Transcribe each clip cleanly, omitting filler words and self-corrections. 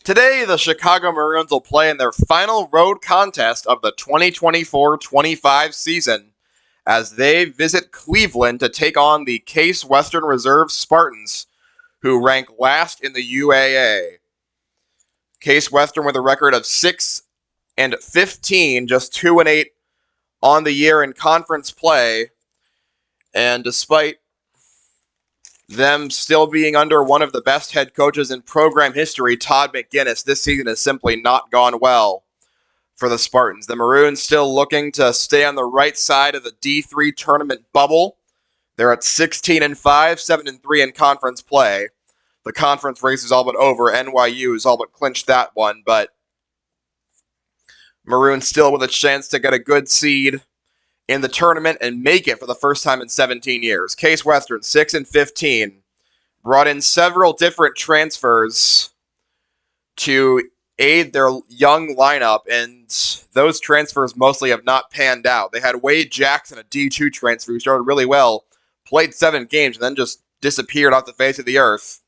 Today, the Chicago Maroons will play in their final road contest of the 2024-25 season as they visit Cleveland to take on the Case Western Reserve Spartans, who rank last in the UAA. Case Western with a record of 6-15, just 2-8 on the year in conference play, and despite them still being under one of the best head coaches in program history, Todd McGinnis, this season has simply not gone well for the Spartans. The Maroons still looking to stay on the right side of the D3 tournament bubble. They're at 16-5, 7-3 in conference play. The conference race is all but over. NYU has all but clinched that one, but Maroons still with a chance to get a good seed in the tournament and make it for the first time in 17 years. Case Western, 6-15, brought in several different transfers to aid their young lineup, and those transfers mostly have not panned out. They had Wade Jackson, a D2 transfer, who started really well, played 7 games, and then just disappeared off the face of the earth.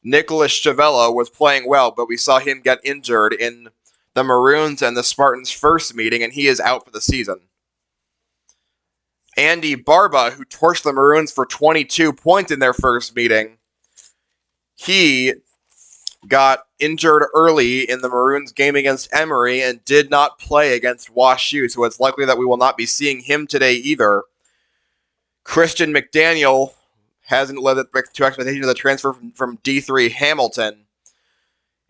Nicholas Chavello was playing well, but we saw him get injured in the Maroons and the Spartans' first meeting, and he is out for the season. Andy Barba, who torched the Maroons for 22 points in their first meeting, he got injured early in the Maroons game against Emory and did not play against WashU, so it's likely that we will not be seeing him today either. Christian McDaniel hasn't lived up to expectations of the transfer from D3 Hamilton.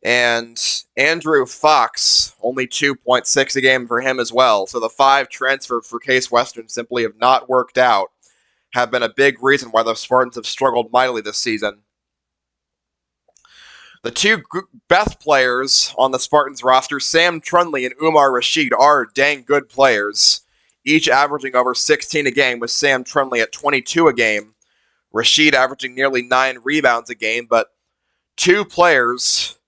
And Andrew Fox, only 2.6 a game for him as well. So the 5 transfers for Case Western simply have not worked out, have been a big reason why the Spartans have struggled mightily this season. The 2 best players on the Spartans roster, Sam Trunley and Umar Rashid, are dang good players, each averaging over 16 a game, with Sam Trunley at 22 a game, Rashid averaging nearly 9 rebounds a game, but 2 players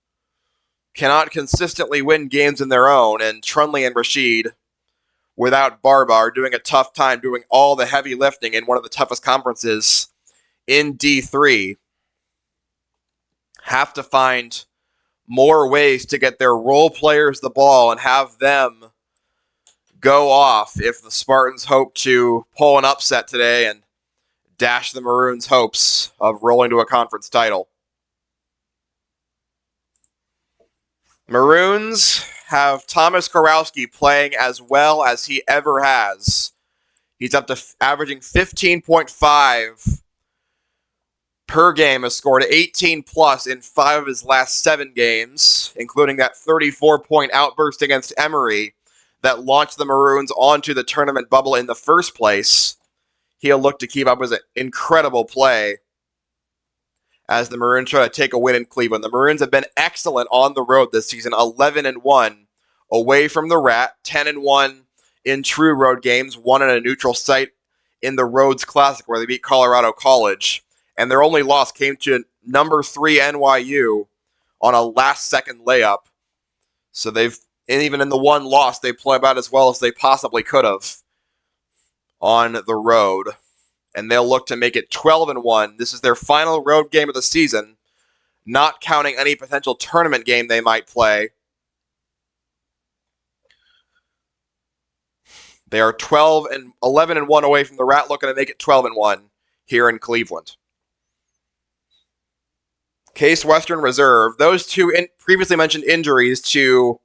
cannot consistently win games in their own, and Trunley and Rashid, without Barba, are doing a tough time doing all the heavy lifting in one of the toughest conferences in D3. Have to find more ways to get their role players the ball and have them go off if the Spartans hope to pull an upset today and dash the Maroons' hopes of rolling to a conference title. Maroons have Thomas Korowski playing as well as he ever has. He's up to averaging 15.5 per game, has scored 18 plus in 5 of his last 7 games, including that 34-point outburst against Emory that launched the Maroons onto the tournament bubble in the first place. He'll look to keep up with an incredible play as the Maroons try to take a win in Cleveland. The Maroons have been excellent on the road this season, 11-1 away from the Rat, 10-1 in true road games, 1 at a neutral site in the Rhodes Classic where they beat Colorado College. And their only loss came to number 3 NYU on a last-second layup. So and even in the one loss, they play about as well as they possibly could have on the road. And they'll look to make it 12-1. This is their final road game of the season, not counting any potential tournament game they might play. They are 11-1 away from the Rat, looking to make it 12-1 here in Cleveland. Case Western Reserve. Those 2 previously mentioned injuries to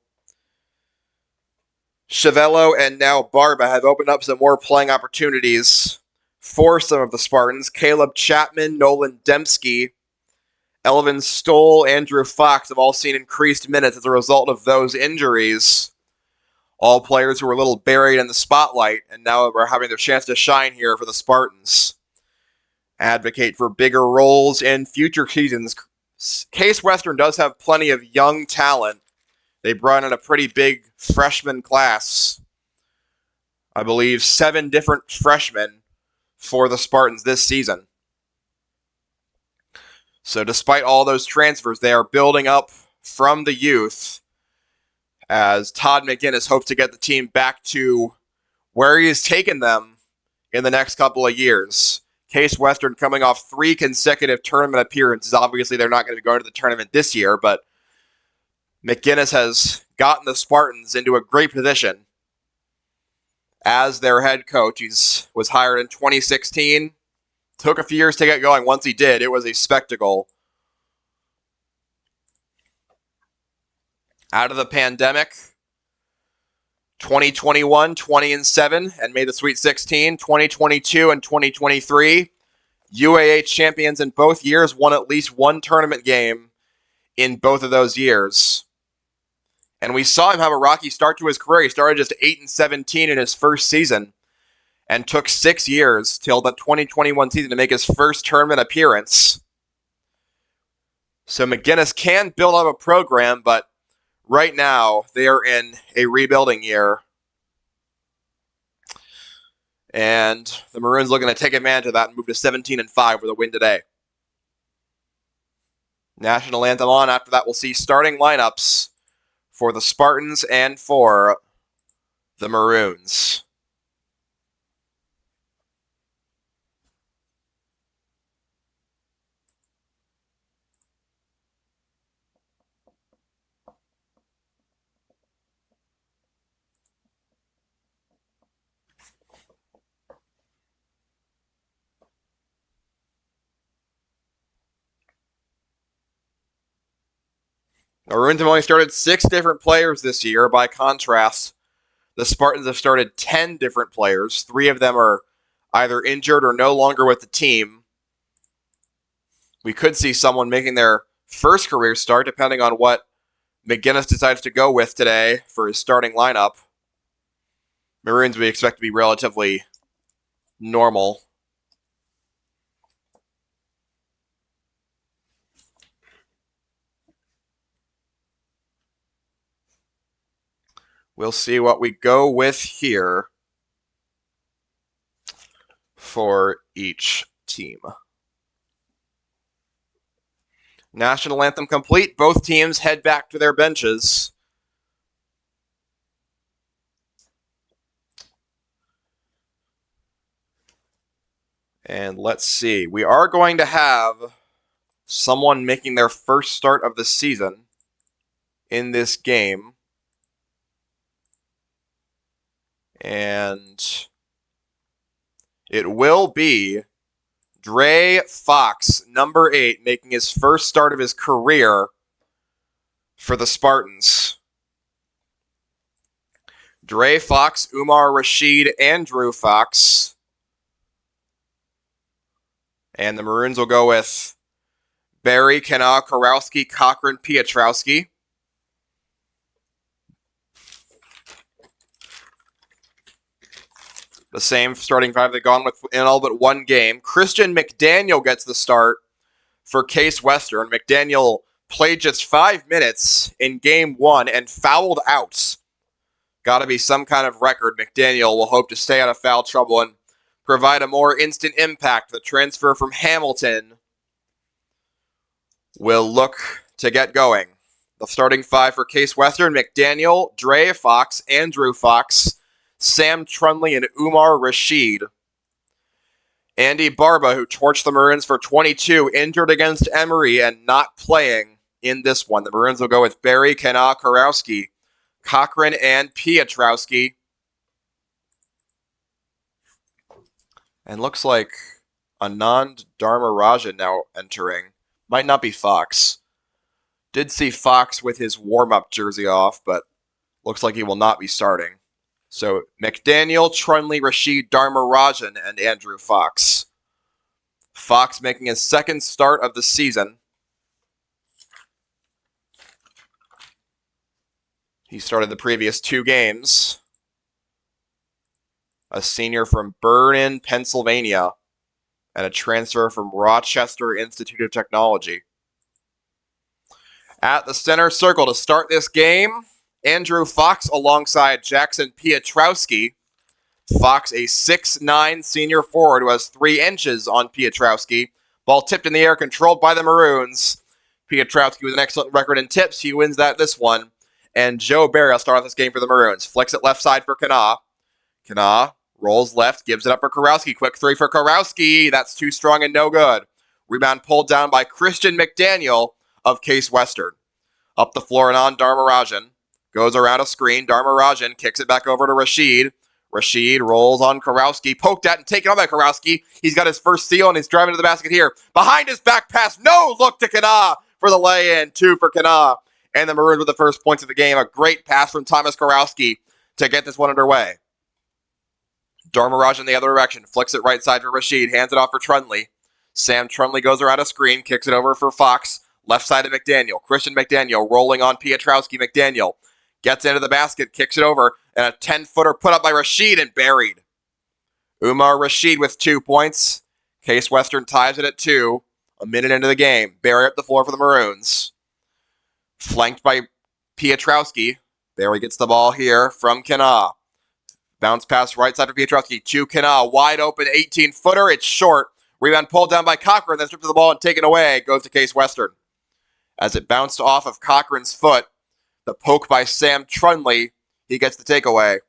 Chavello and now Barba have opened up some more playing opportunities for some of the Spartans. Caleb Chapman, Nolan Dembski, Elvin Stoll, Andrew Fox have all seen increased minutes as a result of those injuries. All players who were a little buried in the spotlight and now are having their chance to shine here for the Spartans. Advocate for bigger roles in future seasons. Case Western does have plenty of young talent. They brought in a pretty big freshman class. I believe 7 different freshmen for the Spartans this season. So despite all those transfers, they are building up from the youth as Todd McGinnis hopes to get the team back to where he has taken them in the next couple of years. Case Western coming off 3 consecutive tournament appearances. Obviously, they're not going to be going to the tournament this year, but McGinnis has gotten the Spartans into a great position as their head coach. He was hired in 2016. Took a few years to get going. Once he did, it was a spectacle. Out of the pandemic, 2021, 20-7, and made the Sweet 16. 2022 and 2023, UAH champions in both years, won at least one tournament game in both of those years. And we saw him have a rocky start to his career. He started just 8-17 in his first season and took 6 years till the 2021 season to make his first tournament appearance. So McGinnis can build up a program, but right now they are in a rebuilding year. And the Maroons looking to take advantage of that and move to 17-5 with a win today. National anthem on. After that, we'll see starting lineups for the Spartans and for the Maroons. Maroons have only started 6 different players this year. By contrast, the Spartans have started 10 different players. 3 of them are either injured or no longer with the team. We could see someone making their first career start, depending on what McGinnis decides to go with today for his starting lineup. Maroons we expect to be relatively normal. We'll see what we go with here for each team. National anthem complete. Both teams head back to their benches. And let's see. We are going to have someone making their first start of the season in this game. And it will be DIII Fox, number 8, making his first start of his career for the Spartans. DIII Fox, Umar Rashid, Andrew Fox. And the Maroons will go with Barry, Kana, Karowski, Cochran, Piotrowski. The same starting 5 they've gone with in all but one game. Christian McDaniel gets the start for Case Western. McDaniel played just 5 minutes in Game 1 and fouled out. Got to be some kind of record. McDaniel will hope to stay out of foul trouble and provide a more instant impact. The transfer from Hamilton will look to get going. The starting 5 for Case Western: McDaniel, DIII Fox, Andrew Fox, Sam Trunley, and Umar Rashid. Andy Barba, who torched the Maroons for 22, injured against Emory and not playing in this one. The Maroons will go with Barry, Kana, Karowski, Cochran, and Piotrowski. And looks like Anand Dharmarajan now entering. Might not be Fox. Did see Fox with his warm-up jersey off, but looks like he will not be starting. So McDaniel, Trunley, Rashid, Dharmarajan, and Andrew Fox. Fox making his second start of the season. He started the previous 2 games. A senior from Vernon, Pennsylvania, and a transfer from Rochester Institute of Technology. At the center circle to start this game, Andrew Fox alongside Jackson Piotrowski. Fox, a 6'9" senior forward who has 3 inches on Piotrowski. Ball tipped in the air, controlled by the Maroons. Piotrowski with an excellent record in tips. He wins this one. And Joe Barry will start off this game for the Maroons. Flicks it left side for Kana. Kana rolls left, gives it up for Karowski. Quick 3 for Karowski. That's too strong and no good. Rebound pulled down by Christian McDaniel of Case Western. Up the floor and on Dharmarajan. Goes around a screen. Dharmarajan kicks it back over to Rashid. Rashid rolls on Karowski. Poked at and taken on by Karowski. He's got his first steal and he's driving to the basket here. Behind his back pass. No look to Kana for the lay-in. 2 for Kana. And the Maroons with the first points of the game. A great pass from Thomas Karowski to get this one underway. Dharmarajan in the other direction. Flicks it right side for Rashid. Hands it off for Trunley. Sam Trunley goes around a screen. Kicks it over for Fox. Left side of McDaniel. Christian McDaniel rolling on Pietrowski. McDaniel gets into the basket. Kicks it over. And a 10-footer put up by Rashid and buried. Umar Rashid with 2 points. Case Western ties it at 2. A minute into the game. Barry up the floor for the Maroons. Flanked by Pietrowski. Barry gets the ball here from Kana. Bounce pass right side for Pietrowski to Kana. Wide open 18-footer. It's short. Rebound pulled down by Cochran. Then stripped to the ball and taken away. Goes to Case Western. As it bounced off of Cochran's foot. The poke by Sam Trunley. He gets the takeaway.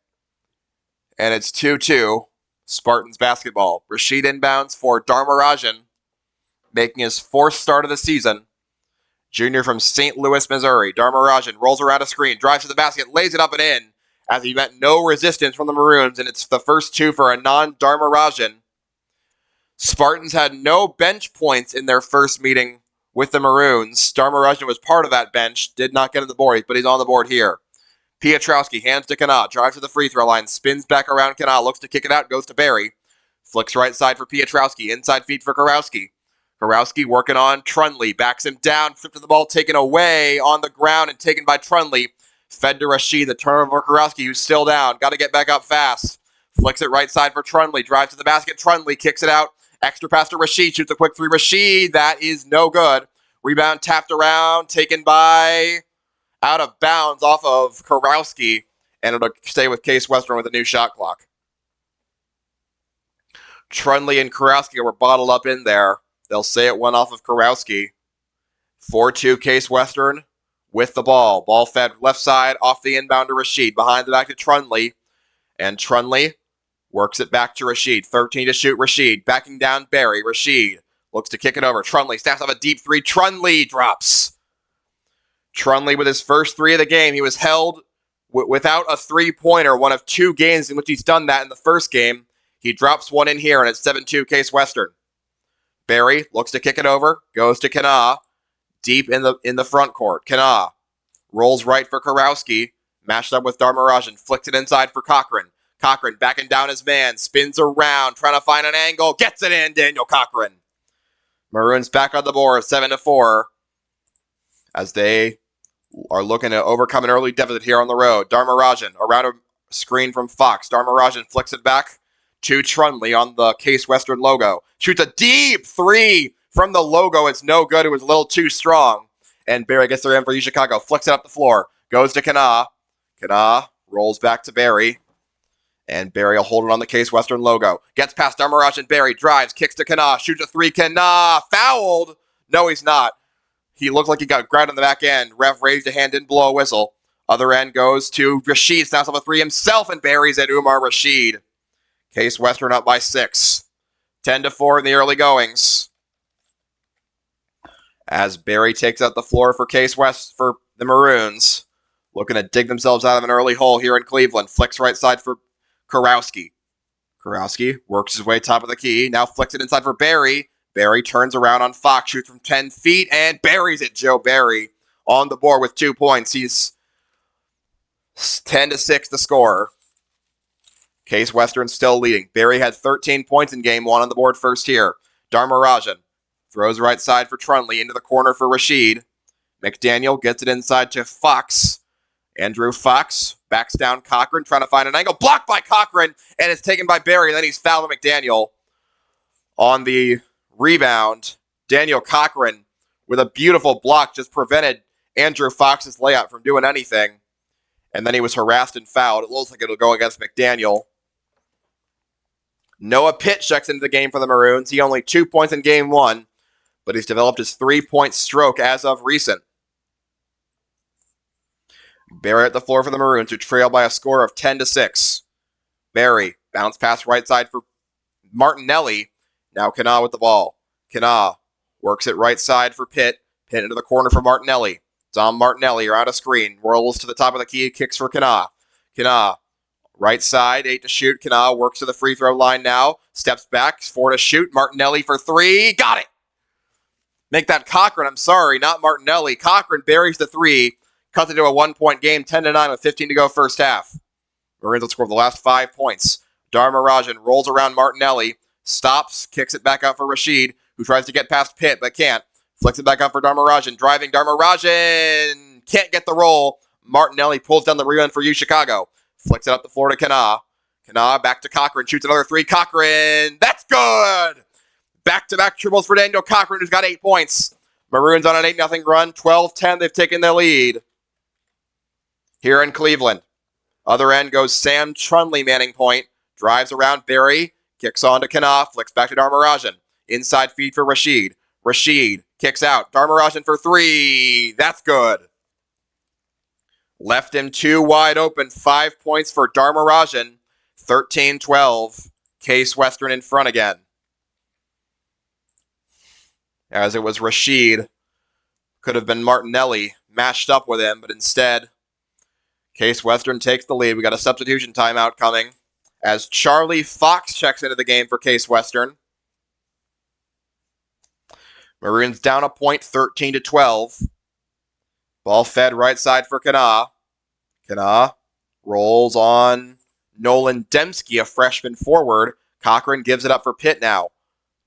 And it's 2-2. Spartans basketball. Rashid inbounds for Dharmarajan. Making his 4th start of the season. Junior from St. Louis, Missouri. Dharmarajan rolls around a screen. Drives to the basket. Lays it up and in. As he met no resistance from the Maroons. And it's the first 2 for a non-Dharmarajan. Spartans had no bench points in their first meeting with the Maroons. Dharmarajan was part of that bench. Did not get on the board, but he's on the board here. Pietrowski hands to Kana. Drives to the free throw line. Spins back around Kana. Looks to kick it out. Goes to Barry. Flicks right side for Pietrowski. Inside feed for Karowski. Karowski working on Trunley. Backs him down. Flipped to the ball. Taken away on the ground and taken by Trunley. Fed to Rashid. The turnover for Karowski, who's still down. Got to get back up fast. Flicks it right side for Trunley. Drives to the basket. Trunley kicks it out. Extra pass to Rashid. Shoots a quick 3. Rashid. That is no good. Rebound tapped around. Taken by... out of bounds off of Karowski. And it'll stay with Case Western with a new shot clock. Trunley and Karowski were bottled up in there. They'll say it went off of Karowski. 4-2 Case Western with the ball. Ball fed left side off the inbound to Rashid. Behind the back to Trunley. And Trunley works it back to Rashid. 13 to shoot Rashid. Backing down Barry. Rashid looks to kick it over. Trunley snaps off a deep 3. Trunley drops. Trunley with his first 3 of the game. He was held without a 3-pointer. One of 2 games in which he's done that in the first game. He drops one in here, and it's 7-2 Case Western. Barry looks to kick it over. Goes to Kana. Deep in the front court. Kana rolls right for Karowski. Mashed up with Dharmarajan. Flicks it inside for Cochran. Cochran backing down his man. Spins around. Trying to find an angle. Gets it in. Daniel Cochran. Maroons back on the board. 7-4. As they are looking to overcome an early deficit here on the road. Dharmarajan around a screen from Fox. Dharmarajan flicks it back to Trunley on the Case Western logo. Shoots a deep 3 from the logo. It's no good. It was a little too strong. And Barry gets the in for Chicago. Flicks it up the floor. Goes to Kana. Kana rolls back to Barry. And Barry will hold it on the Case Western logo. Gets past Dharmarajan. Barry drives. Kicks to Kana. Shoots a 3. Kana fouled. No, he's not. He looked like he got grabbed on the back end. Ref raised a hand, didn't blow a whistle. Other end goes to Rashid. Snaps off a 3 himself and buries it. Umar Rashid. Case Western up by 6. 10-4 in the early goings. As Barry takes out the floor for Case West for the Maroons. Looking to dig themselves out of an early hole here in Cleveland. Flicks right side for Karowski. Karowski works his way top of the key. Now flicks it inside for Barry. Barry turns around on Fox, shoots from 10 feet, and buries it. Joe Barry on the board with 2 points. He's 10-6 the score. Case Western still leading. Barry had 13 points in game 1 on the board first here. Dharmarajan throws right side for Trunley into the corner for Rashid. McDaniel gets it inside to Fox. Andrew Fox backs down Cochran, trying to find an angle. Blocked by Cochran, and it's taken by Barry. Then he's fouled by McDaniel on the rebound. Daniel Cochran with a beautiful block just prevented Andrew Fox's layup from doing anything. And then he was harassed and fouled. It looks like it'll go against McDaniel. Noah Pitt checks into the game for the Maroons. He only 2 points in game 1, but he's developed his 3-point stroke as of recent. Barry at the floor for the Maroons, who trail by a score of 10-6. Barry, bounce pass right side for Martinelli. Now Kana with the ball. Kana works it right side for Pitt. Pitt into the corner for Martinelli. Dom Martinelli around a screen. Rolls to the top of the key. Kicks for Kana. Kana. Right side. 8 to shoot. Kana works to the free throw line now. Steps back. 4 to shoot. Martinelli for 3. Got it. Make that Cochran. I'm sorry. Not Martinelli. Cochran buries the 3. Cuts it to a 1-point game. 10-9 with 15 to go first half. Maroons will score the last 5 points. Dharmarajan rolls around Martinelli. Stops. Kicks it back out for Rashid, who tries to get past Pitt but can't. Flicks it back out for Dharmarajan. Driving Dharmarajan. Can't get the roll. Martinelli pulls down the rebound for Chicago. Flicks it up the floor to Kana. Kana back to Cochran. Shoots another 3. Cochran. That's good. Back-to-back triples for Daniel Cochran, who's got 8 points. Maroons on an 8-0 run. 12-10. They've taken the lead here in Cleveland. Other end goes Sam Trunley manning point. Drives around Barry. Kicks on to Kana. Flicks back to Dharmarajan. Inside feed for Rashid. Rashid kicks out. Dharmarajan for 3. That's good. Left him 2 wide open. 5 points for Dharmarajan. 13-12. Case Western in front again. As it was Rashid. Could have been Martinelli mashed up with him, but instead, Case Western takes the lead. We got a substitution timeout coming as Charlie Fox checks into the game for Case Western. Maroons down a point, 13-12. Ball fed right side for Kana. Kana rolls on Nolan Dembski, a freshman forward. Cochran gives it up for Pitt now.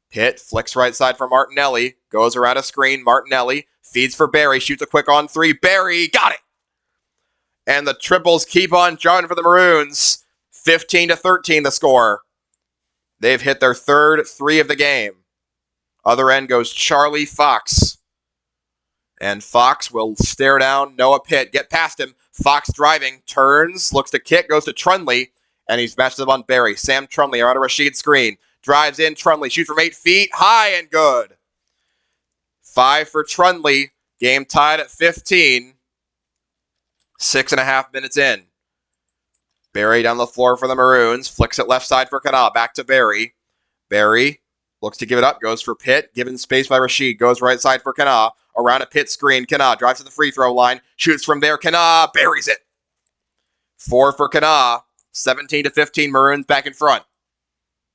Pitt flicks right side for Martinelli. Goes around a screen. Martinelli feeds for Barry. Shoots a quick on 3. Barry got it. And the triples keep on jarring for the Maroons. 15-13 the score. They've hit their third 3 of the game. Other end goes Charlie Fox. And Fox will stare down Noah Pitt. Get past him. Fox driving. Turns. Looks to kick. Goes to Trunley. And he's matched up on Barry. Sam Trunley around a Rashid screen. Drives in. Trunley shoots from 8 feet. High and good. 5 for Trunley. Game tied at 15. 6.5 minutes in. Barry down the floor for the Maroons. Flicks it left side for Kana. Back to Barry. Barry looks to give it up. Goes for Pitt. Given space by Rashid. Goes right side for Kana. Around a Pitt screen. Kana drives to the free throw line. Shoots from there. Kana buries it. 4 for Kana. 17-15. Maroons back in front.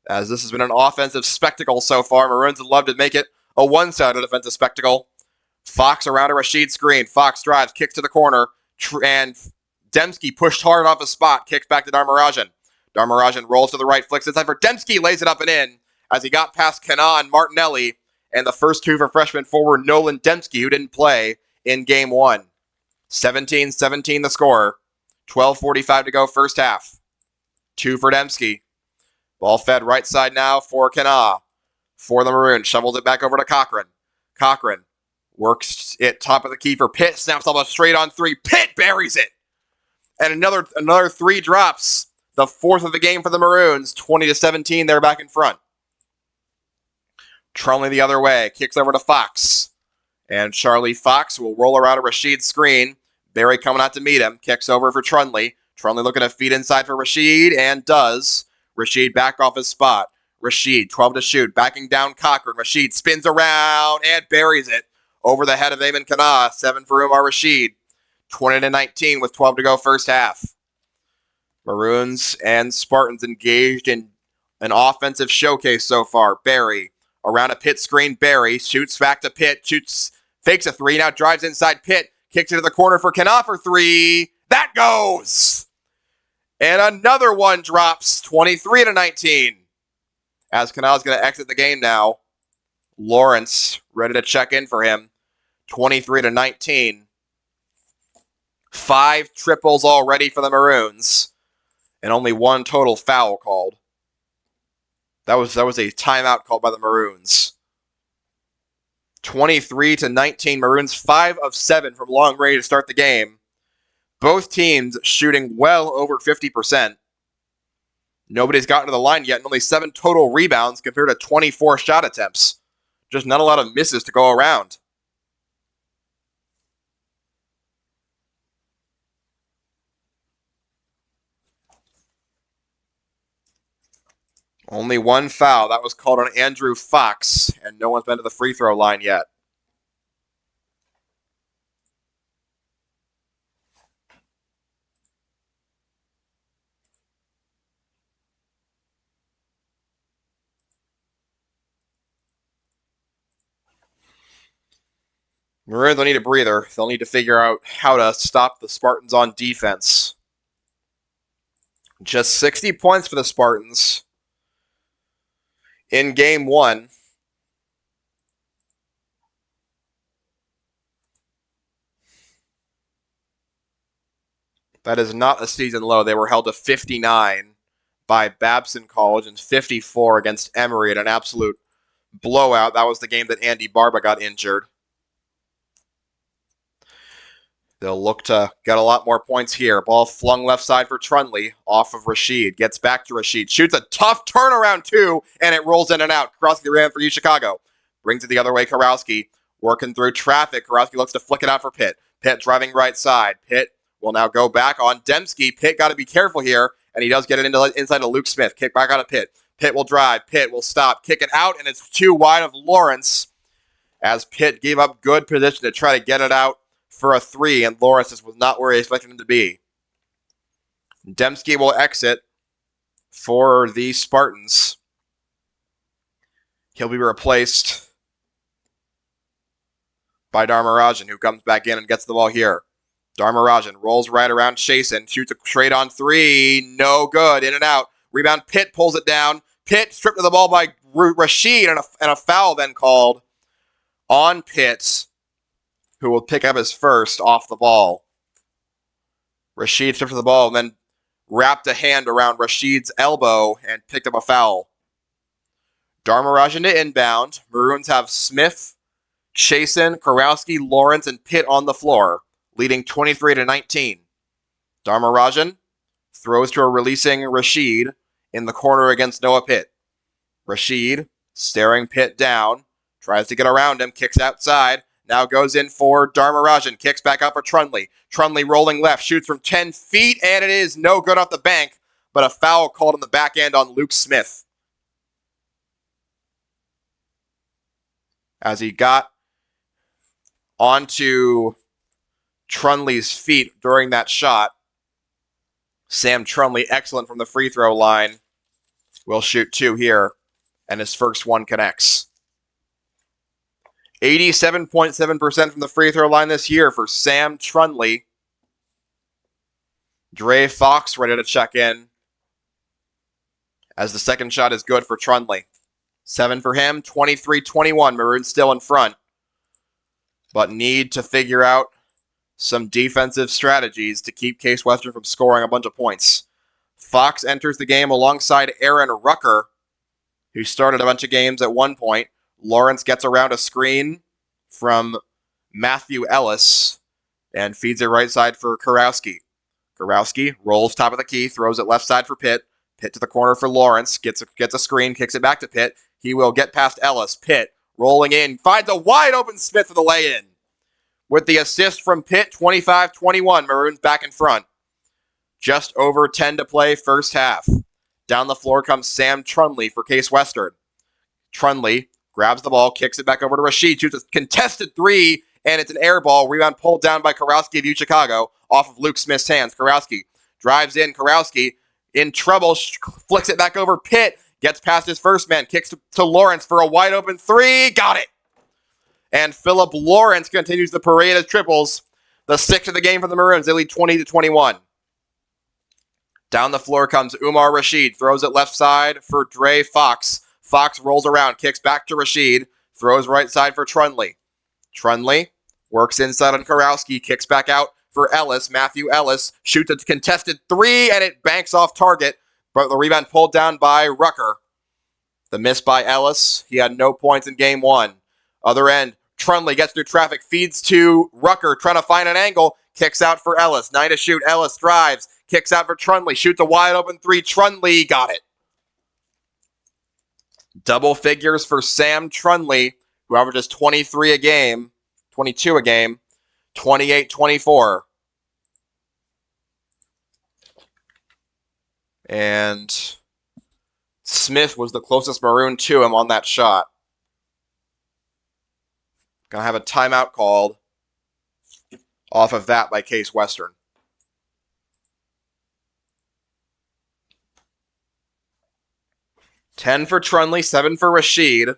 As this has been an offensive spectacle so far. Maroons would love to make it a one-sided offensive spectacle. Fox around a Rashid screen. Fox drives. Kicks to the corner. And Dembski pushed hard off his spot. Kicks back to Dharmarajan. Dharmarajan rolls to the right. Flicks inside for Dembski. Lays it up and in. As he got past Kana and Martinelli. And the first 2 for freshman forward Nolan Dembski, who didn't play in game 1. 17-17 the score. 12:45 to go first half. 2 for Dembski. Ball fed right side now for Kana. For the Maroons. Shovels it back over to Cochran. Cochran works it top of the key for Pitt. Snaps off a straight on 3. Pitt buries it. And another 3 drops. The 4th of the game for the Maroons. 20-17. They're back in front. Trunley the other way. Kicks over to Fox. And Charlie Fox will roll around a Rashid screen. Barry coming out to meet him. Kicks over for Trunley. Trunley looking to feed inside for Rashid. And does. Rashid back off his spot. Rashid, 12 to shoot. Backing down Cochran. Rashid spins around and buries it. Over the head of Eamon Kana. 7 for Umar Rashid. 20-19 with 12 to go first half. Maroons and Spartans engaged in an offensive showcase so far. Barry around a Pitt screen. Barry shoots back to Pitt. Fakes a 3. Now drives inside Pitt. Kicks it to the corner for Kana for 3. That goes! And another one drops. 23-19. As Kana's going to exit the game now. Lawrence ready to check in for him. 23-19. 5 triples already for the Maroons. And only 1 total foul called. That was a timeout called by the Maroons. 23-19. Maroons 5 of 7 from long range to start the game. Both teams shooting well over 50%. Nobody's gotten to the line yet, and only 7 total rebounds compared to 24 shot attempts. Just not a lot of misses to go around. Only 1 foul. That was called on Andrew Fox, and no one's been to the free throw line yet. Maroons don't need a breather. They'll need to figure out how to stop the Spartans on defense. Just 60 points for the Spartans in game one. That is not a season low. They were held to 59 by Babson College and 54 against Emory in an absolute blowout. That was the game that Andy Barba got injured. They'll look to get a lot more points here. Ball flung left side for Trunley, off of Rashid. Gets back to Rashid. Shoots a tough turnaround, too, and it rolls in and out. Karowski ran for Chicago. Brings it the other way, Karowski. Working through traffic. Karowski looks to flick it out for Pitt. Pitt driving right side. Pitt will now go back on Dembski. Pitt got to be careful here, and he does get it inside of Luke Smith. Kick back out of Pitt. Pitt will drive. Pitt will stop. Kick it out, and it's too wide of Lawrence as Pitt gave up good position to try to get it out for a three, and Lawrence was not where he expected him to be. Dembski will exit for the Spartans. He'll be replaced by Dharmarajan, who comes back in and gets the ball here. Dharmarajan rolls right around Chasen, shoots a straight on three, no good, in and out. Rebound, Pitt pulls it down. Pitt stripped of the ball by Rashid, and a foul then called on Pitt, who will pick up his first off the ball. Rashid stripped the ball and then wrapped a hand around Rashid's elbow and picked up a foul. Dharmarajan to inbound. Maroons have Smith, Chasen, Karowski, Lawrence, and Pitt on the floor, leading 23-19. Dharmarajan throws to a releasing Rashid in the corner against Noah Pitt. Rashid, staring Pitt down, tries to get around him, kicks outside. Now goes in for Dharmarajan. Kicks back out for Trunley. Trunley rolling left. Shoots from 10 feet, and it is no good off the bank. But a foul called on the back end on Luke Smith, as he got onto Trunley's feet during that shot. Sam Trunley, excellent from the free throw line, will shoot two here, and his first one connects. 87.7% from the free throw line this year for Sam Trunley. Dre Fox ready to check in, as the second shot is good for Trunley. 7 for him, 23-21. Maroons still in front, but need to figure out some defensive strategies to keep Case Western from scoring a bunch of points. Fox enters the game alongside Aaron Rucker, who started a bunch of games at one point. Lawrence gets around a screen from Matthew Ellis and feeds it right side for Karowski. Karowski rolls top of the key, throws it left side for Pitt. Pitt to the corner for Lawrence, gets a screen, kicks it back to Pitt. He will get past Ellis. Pitt rolling in, finds a wide open Smith for the lay-in. With the assist from Pitt, 25-21, Maroons back in front. Just over 10 to play first half. Down the floor comes Sam Trunley for Case Western. Trunley grabs the ball, kicks it back over to Rashid, shoots a contested three, and it's an air ball. Rebound pulled down by Karowski of Chicago off of Luke Smith's hands. Karowski drives in. Karowski in trouble, flicks it back over Pitt, gets past his first man, kicks to Lawrence for a wide open three. Got it. And Philip Lawrence continues the parade of triples. The sixth of the game for the Maroons. They lead 20-21. Down the floor comes Umar Rashid. Throws it left side for Dre Fox. Fox rolls around, kicks back to Rashid, throws right side for Trunley. Trunley works inside on Karowski, kicks back out for Ellis. Matthew Ellis shoots a contested three, and it banks off target, but the rebound pulled down by Rucker. The miss by Ellis. He had no points in game one. Other end, Trunley gets through traffic, feeds to Rucker, trying to find an angle, kicks out for Ellis. 9 to shoot. Ellis drives, kicks out for Trunley, shoots a wide open three. Trunley got it. Double figures for Sam Trunley, who averages 23 a game, 22 a game, 28-24. And Smith was the closest Maroon to him on that shot. Gonna have a timeout called off of that by Case Western. $10 for Trunley, 7 for Rashid.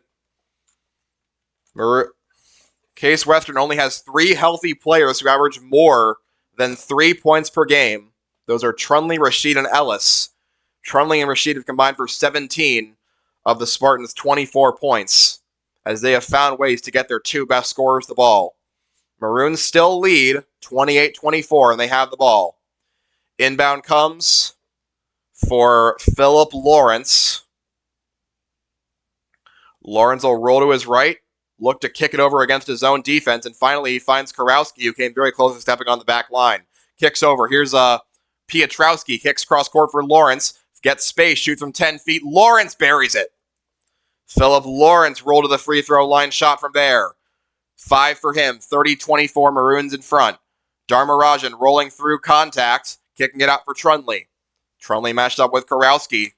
Case Western only has 3 healthy players who average more than 3 points per game. Those are Trunley, Rashid, and Ellis. Trunley and Rashid have combined for 17 of the Spartans' 24 points, as they have found ways to get their 2 best scorers the ball. Maroons still lead 28-24, and they have the ball. Inbound comes for Philip Lawrence. Lawrence will roll to his right, look to kick it over against his own defense, and finally he finds Karowski, who came very close to stepping on the back line. Kicks over. Here's Piotrowski. Kicks cross court for Lawrence. Gets space. Shoots from 10 feet. Lawrence buries it. Philip Lawrence rolled to the free throw line. Shot from there. 5 for him. 30-24 Maroons in front. Dharmarajan rolling through contact. Kicking it out for Trunley. Trunley matched up with Karowski.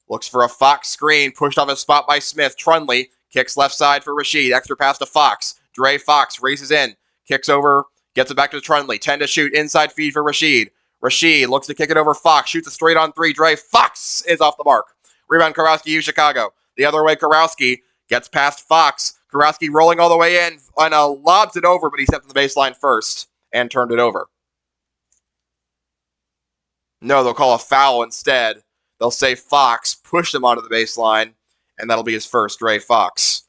Looks for a Fox screen. Pushed off his spot by Smith. Trunley kicks left side for Rashid. Extra pass to Fox. Dre Fox races in. Kicks over. Gets it back to Trunley. 10 to shoot. Inside feed for Rashid. Rashid looks to kick it over Fox. Shoots a straight on 3. Dre Fox is off the mark. Rebound Karowski, U Chicago. The other way Karowski gets past Fox. Karowski rolling all the way in and lobs it over, but he stepped on the baseline first and turned it over. No, they'll call a foul instead. They'll say Fox pushed him onto the baseline, and that'll be his first, Dre Fox.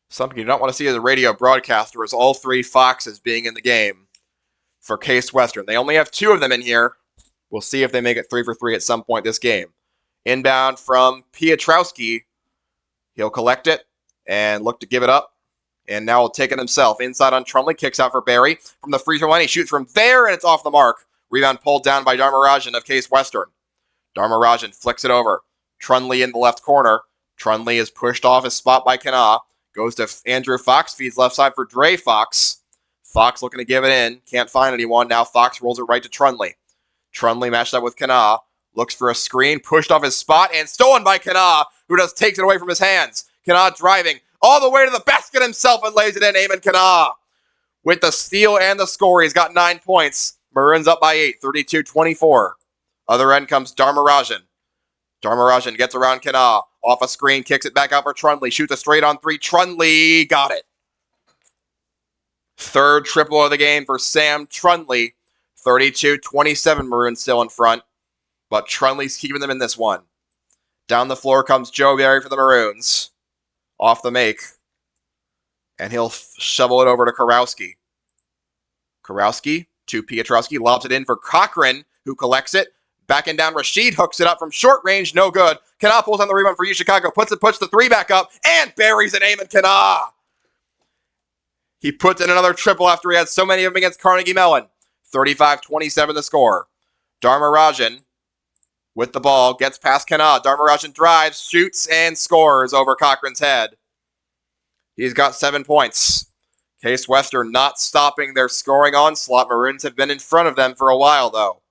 Something you don't want to see as a radio broadcaster is all 3 Foxes being in the game for Case Western. They only have 2 of them in here. We'll see if they make it 3 for 3 at some point this game. Inbound from Piotrowski. He'll collect it and look to give it up. And now he'll take it himself. Inside on Trunley. Kicks out for Barry. From the free throw line, he shoots from there, and it's off the mark. Rebound pulled down by Dharmarajan of Case Western. Dharmarajan flicks it over. Trunley in the left corner. Trunley is pushed off his spot by Kana. Goes to Andrew Fox. Feeds left side for Dre Fox. Fox looking to give it in. Can't find anyone. Now Fox rolls it right to Trunley. Trunley matched up with Kana. Looks for a screen. Pushed off his spot and stolen by Kana, who just takes it away from his hands. Kana driving all the way to the basket himself and lays it in. Eamon Kana with the steal and the score. He's got 9 points. Maroons up by 8, 32-24. Other end comes Dharmarajan. Dharmarajan gets around Kana. Off a screen, kicks it back out for Trunley. Shoots a straight on 3. Trunley got it. 3rd triple of the game for Sam Trunley. 32-27 Maroons still in front. But Trunley's keeping them in this one. Down the floor comes Joe Barry for the Maroons. Off the make. And he'll shovel it over to Karowski. Karowski to Piotrowski. Lobs it in for Cochran, who collects it. Backing down, Rashid hooks it up from short range. No good. Kana pulls on the rebound for U Chicago. Puts the 3 back up. And buries it. Eamon Kana. He puts in another triple after he had so many of them against Carnegie Mellon. 35-27 the score. Dharmarajan with the ball, gets past Kana. Dharmarajan drives, shoots, and scores over Cochran's head. He's got 7 points. Case Western not stopping their scoring onslaught. Maroons have been in front of them for a while, though.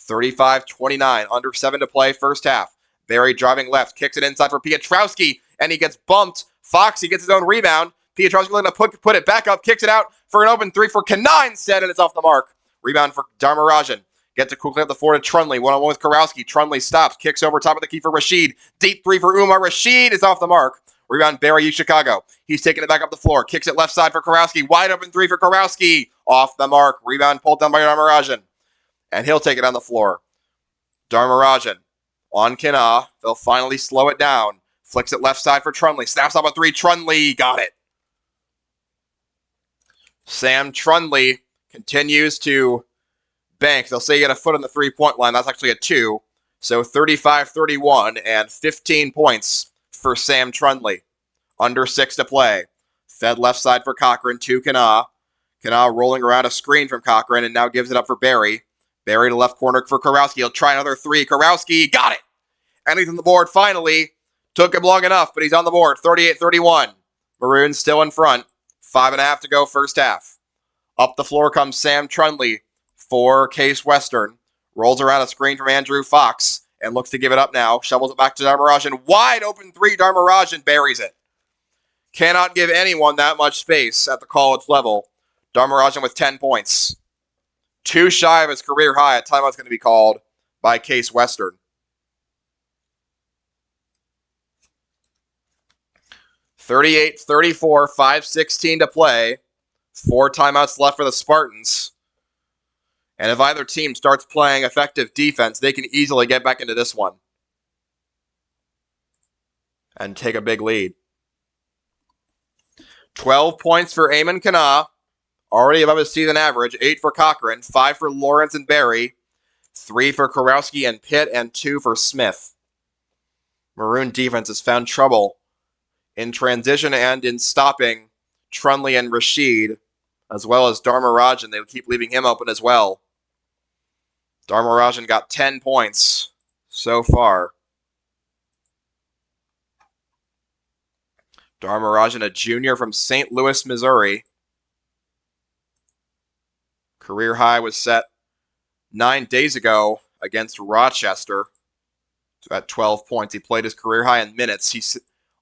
35-29, under 7 to play, first half. Barry driving left, kicks it inside for Piotrowski, and he gets bumped. Fox, he gets his own rebound. Piotrowski looking to put it back up, kicks it out for an open 3 for Kana instead, and it's off the mark. Rebound for Dharmarajan. Gets it quickly up the floor to Trunley. One-on-one with Karowski. Trunley stops. Kicks over top of the key for Rashid. Deep 3 for Umar. Rashid is off the mark. Rebound Barry, U Chicago. He's taking it back up the floor. Kicks it left side for Karowski. Wide open 3 for Karowski. Off the mark. Rebound pulled down by Dharmarajan. And he'll take it on the floor. Dharmarajan on Kana. They'll finally slow it down. Flicks it left side for Trunley. Snaps up a 3. Trunley got it. Sam Trunley continues to bank. They'll say he got a foot on the 3-point line. That's actually a 2. So 35-31 and 15 points for Sam Trunley. Under 6 to play. Fed left side for Cochran to Kana. Kana rolling around a screen from Cochran and now gives it up for Barry. Barry to left corner for Karowski. He'll try another 3. Karowski got it. And he's on the board finally. Took him long enough, but he's on the board. 38-31. Maroons still in front. 5.5 to go first half. Up the floor comes Sam Trunley for Case Western. Rolls around a screen from Andrew Fox and looks to give it up now. Shovels it back to Dharmarajan. Wide open 3. Dharmarajan buries it. Cannot give anyone that much space at the college level. Dharmarajan with 10 points. 2 shy of his career high. A timeout's going to be called by Case Western. 38-34, 5:16 to play. 4 timeouts left for the Spartans. And if either team starts playing effective defense, they can easily get back into this one and take a big lead. 12 points for Eamon Kana, already above his season average. 8 for Cochran, 5 for Lawrence and Barry, 3 for Kurowski and Pitt, and 2 for Smith. Maroon defense has found trouble in transition and in stopping Trunley and Rashid, as well as Dharmarajan. They keep leaving him open as well. Dharmarajan got 10 points so far. Dharmarajan, a junior from St. Louis, Missouri. Career high was set 9 days ago against Rochester. So at 12 points, he played his career high in minutes.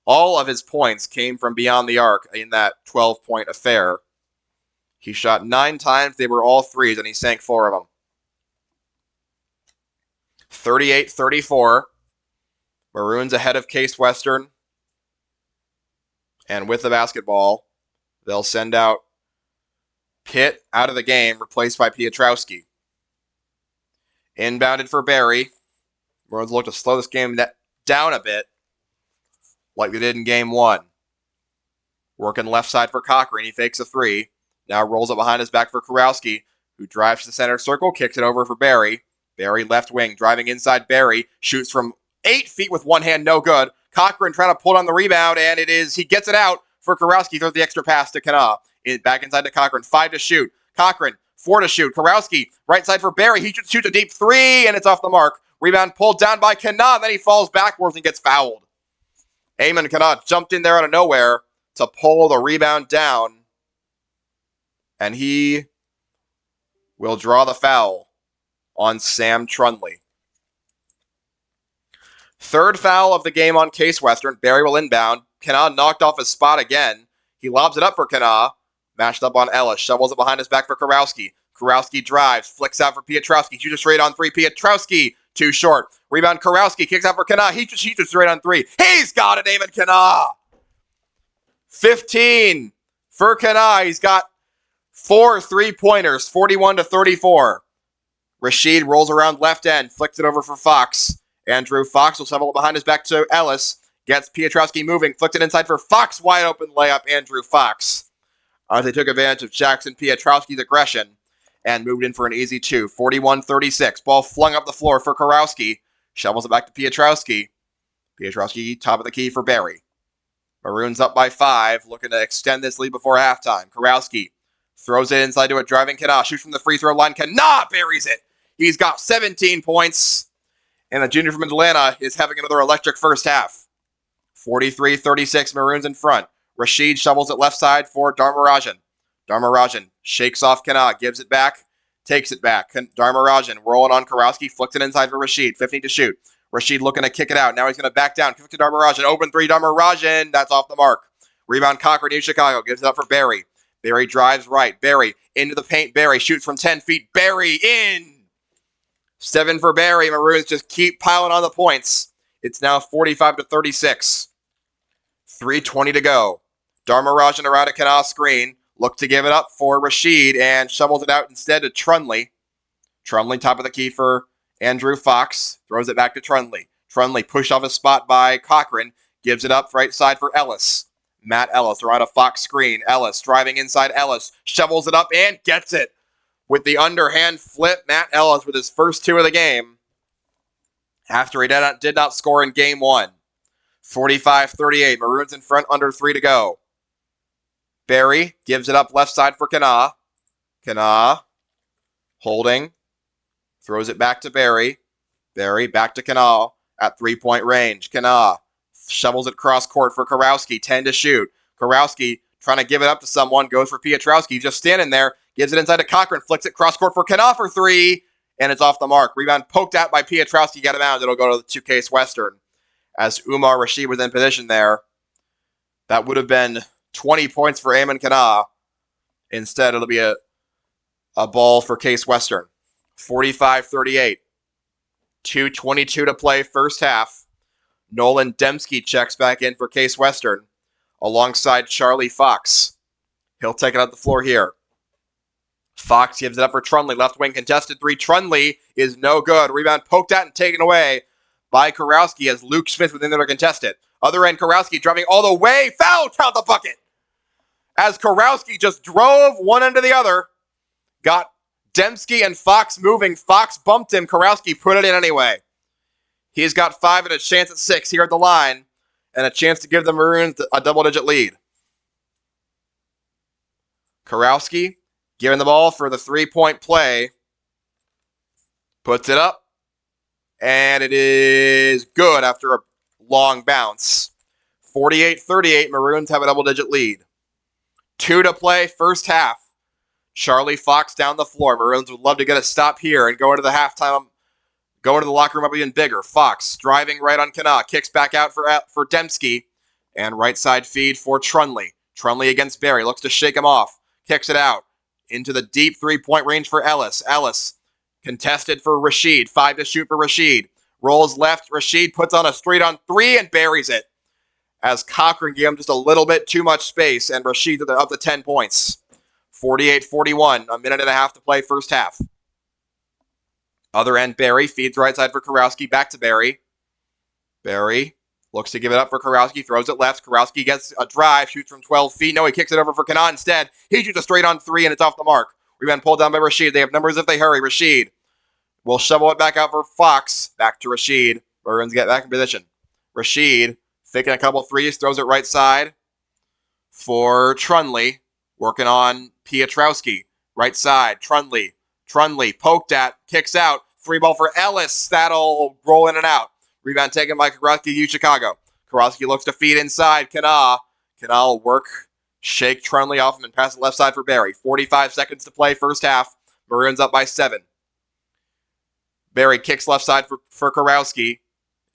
All of his points came from beyond the arc in that 12-point affair. He shot 9 times. They were all threes, and he sank 4 of them. 38-34. Maroons ahead of Case Western. And with the basketball, they'll send out Pitt out of the game, replaced by Piotrowski. Inbounded for Barry. Maroons look to slow this game down a bit, like they did in game 1. Working left side for Cochran. He fakes a 3. Now rolls it behind his back for Kurowski, who drives to the center circle, kicks it over for Barry. Barry left wing, driving inside Barry. Shoots from 8 feet with one hand, no good. Cochran trying to pull on the rebound, and he gets it out for Kurowski. Throws the extra pass to Kana. Back inside to Cochran. 5 to shoot. Cochran, 4 to shoot. Kurowski, right side for Barry. He shoots a deep 3, and it's off the mark. Rebound pulled down by Kana, then he falls backwards and gets fouled. Eamon Kana jumped in there out of nowhere to pull the rebound down, and he will draw the foul on Sam Trunley. Third foul of the game on Case Western. Barry will inbound. Kana knocked off his spot again. He lobs it up for Kana. Mashed up on Ellis. Shovels it behind his back for Kurowski. Kurowski drives. Flicks out for Piotrowski. Shoots a straight on 3. Piotrowski too short. Rebound Kurowski. Kicks out for Kana. He shoots straight on 3. He's got it, Eamon Kana. 15 for Kana. He's got 4 3-pointers. 41-34. Rashid rolls around left end. Flicks it over for Fox. Andrew Fox will shovel it behind his back to Ellis. Gets Piotrowski moving. Flicked it inside for Fox. Wide open layup. Andrew Fox. They took advantage of Jackson Piotrowski's aggression and moved in for an easy 2. 41-36. Ball flung up the floor for Kurowski. Shovels it back to Piotrowski. Piotrowski, top of the key for Barry. Maroons up by 5, looking to extend this lead before halftime. Kurowski throws it inside to a driving Kana. Shoots from the free throw line. Kana buries it. He's got 17 points. And the junior from Atlanta is having another electric first half. 43-36, Maroons in front. Rashid shovels it left side for Dharmarajan. Dharmarajan shakes off Kana, gives it back, takes it back. Dharmarajan rolling on Kurowski, flicks it inside for Rashid. 15 to shoot. Rashid looking to kick it out. Now he's going to back down. Kick to Dharmarajan. Open 3, Dharmarajan. That's off the mark. Rebound Cochran, New Chicago. Gives it up for Barry. Barry drives right. Barry into the paint. Barry shoots from 10 feet. Barry in. 7 for Barry. Maroons just keep piling on the points. It's now 45-36. 3:20 to go. Dharmarajan around a Kana screen. Look to give it up for Rashid and shovels it out instead to Trunley. Trunley top of the key for Andrew Fox. Throws it back to Trunley. Trunley pushed off a spot by Cochran. Gives it up right side for Ellis. Matt Ellis around a Fox screen. Ellis driving inside Ellis. Shovels it up and gets it. With the underhand flip, Matt Ellis with his first 2 of the game. After he did not score in game 1. 45-38. Maroons in front, under 3 to go. Barry gives it up left side for Kana. Kana holding. Throws it back to Barry. Barry back to Kana at 3-point range. Kana shovels it cross court for Kurowski. 10 to shoot. Kurowski trying to give it up to someone. Goes for Piotrowski. Just standing there. Gives it inside to Cochran. Flicks it cross court for Kana for 3. And it's off the mark. Rebound poked out by Piotrowski. Got him out. It'll go to Case Western. As Umar Rashid was in position there. That would have been 20 points for Eamon Kana. Instead, it'll be a ball for Case Western. 45-38. 2:22 to play first half. Nolan Dembski checks back in for Case Western. alongside Charlie Fox. He'll take it up the floor here. Fox gives it up for Trunley. Left wing contested three. Trunley is no good. Rebound poked at and taken away by Kurowski as Luke Smith within there to contest it. Other end, Kurowski driving all the way. Foul! Count the bucket! As Kurowski just drove one end to the other. Got Dembski and Fox moving. Fox bumped him. Kurowski put it in anyway. He's got 5 and a chance at 6 here at the line. And a chance to give the Maroons a double-digit lead. Kurowski giving the ball for the three-point play. Puts it up. And it is good after a long bounce. 48-38, Maroons have a double-digit lead. 2 to play, first half. Charlie Fox down the floor. Maroons would love to get a stop here and go into the halftime. Go into the locker room up even bigger. Fox driving right on Kana. Kicks back out for Dembski. And right side feed for Trunley. Trunley against Barry. Looks to shake him off. Kicks it out. Into the deep three-point range for Ellis. Ellis contested for Rashid. 5 to shoot for Rashid. Rolls left. Rashid puts on a straight on 3 and buries it. As Cochran gave him just a little bit too much space. And Rashid up to 10 points. 48-41. A minute and a half to play first half. Other end, Barry feeds right side for Kurowski. Back to Barry. Barry looks to give it up for Kurowski. Throws it left. Kurowski gets a drive. Shoots from 12 feet. No, he kicks it over for Kana instead. He shoots a straight on 3 and it's off the mark. Rebound pulled down by Rashid. They have numbers if they hurry. Rashid will shovel it back out for Fox. Back to Rashid. Maroons get back in position. Rashid faking a couple threes. Throws it right side for Trunley. Working on Pietrowski. Right side. Trunley poked at. Kicks out. 3 ball for Ellis. That'll roll in and out. Rebound taken by Kurowski, Chicago. Kurowski looks to feed inside. Kana will work. Shake Trunley off him and pass it left side for Barry. 45 seconds to play first half. Maroons up by 7. Barry kicks left side for Kurowski.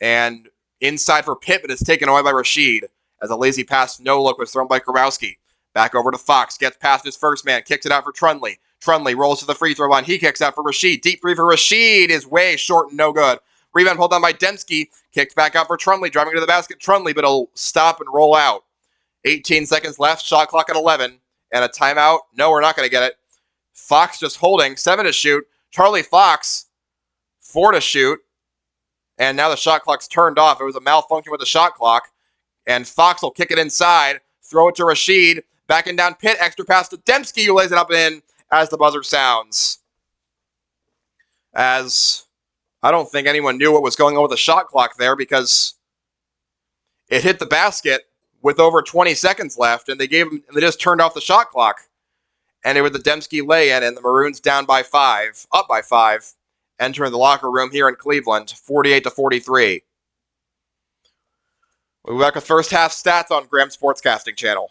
And inside for Pittman is taken away by Rashid. As a lazy pass, no look, was thrown by Kurowski. Back over to Fox. Gets past his first man. Kicks it out for Trunley. Trunley rolls to the free throw line. He kicks out for Rashid. Deep three for Rashid is way short and no good. Rebound pulled down by Dembski. Kicked back out for Trunley. Driving to the basket. Trunley, but he'll stop and roll out. 18 seconds left. Shot clock at 11. And a timeout. No, we're not going to get it. Fox just holding. 7 to shoot. Charlie Fox, 4 to shoot. And now the shot clock's turned off. It was a malfunction with the shot clock. And Fox will kick it inside. Throw it to Rashid. Backing down Pitt. Extra pass to Dembski, who lays it up and in as the buzzer sounds. As I don't think anyone knew what was going on with the shot clock there because it hit the basket with over 20 seconds left, and they just turned off the shot clock. And it was the Dembski lay-in, and the Maroons up by 5, entering the locker room here in Cleveland, 48-43. We'll be back with first half stats on Graham Sportscasting Channel.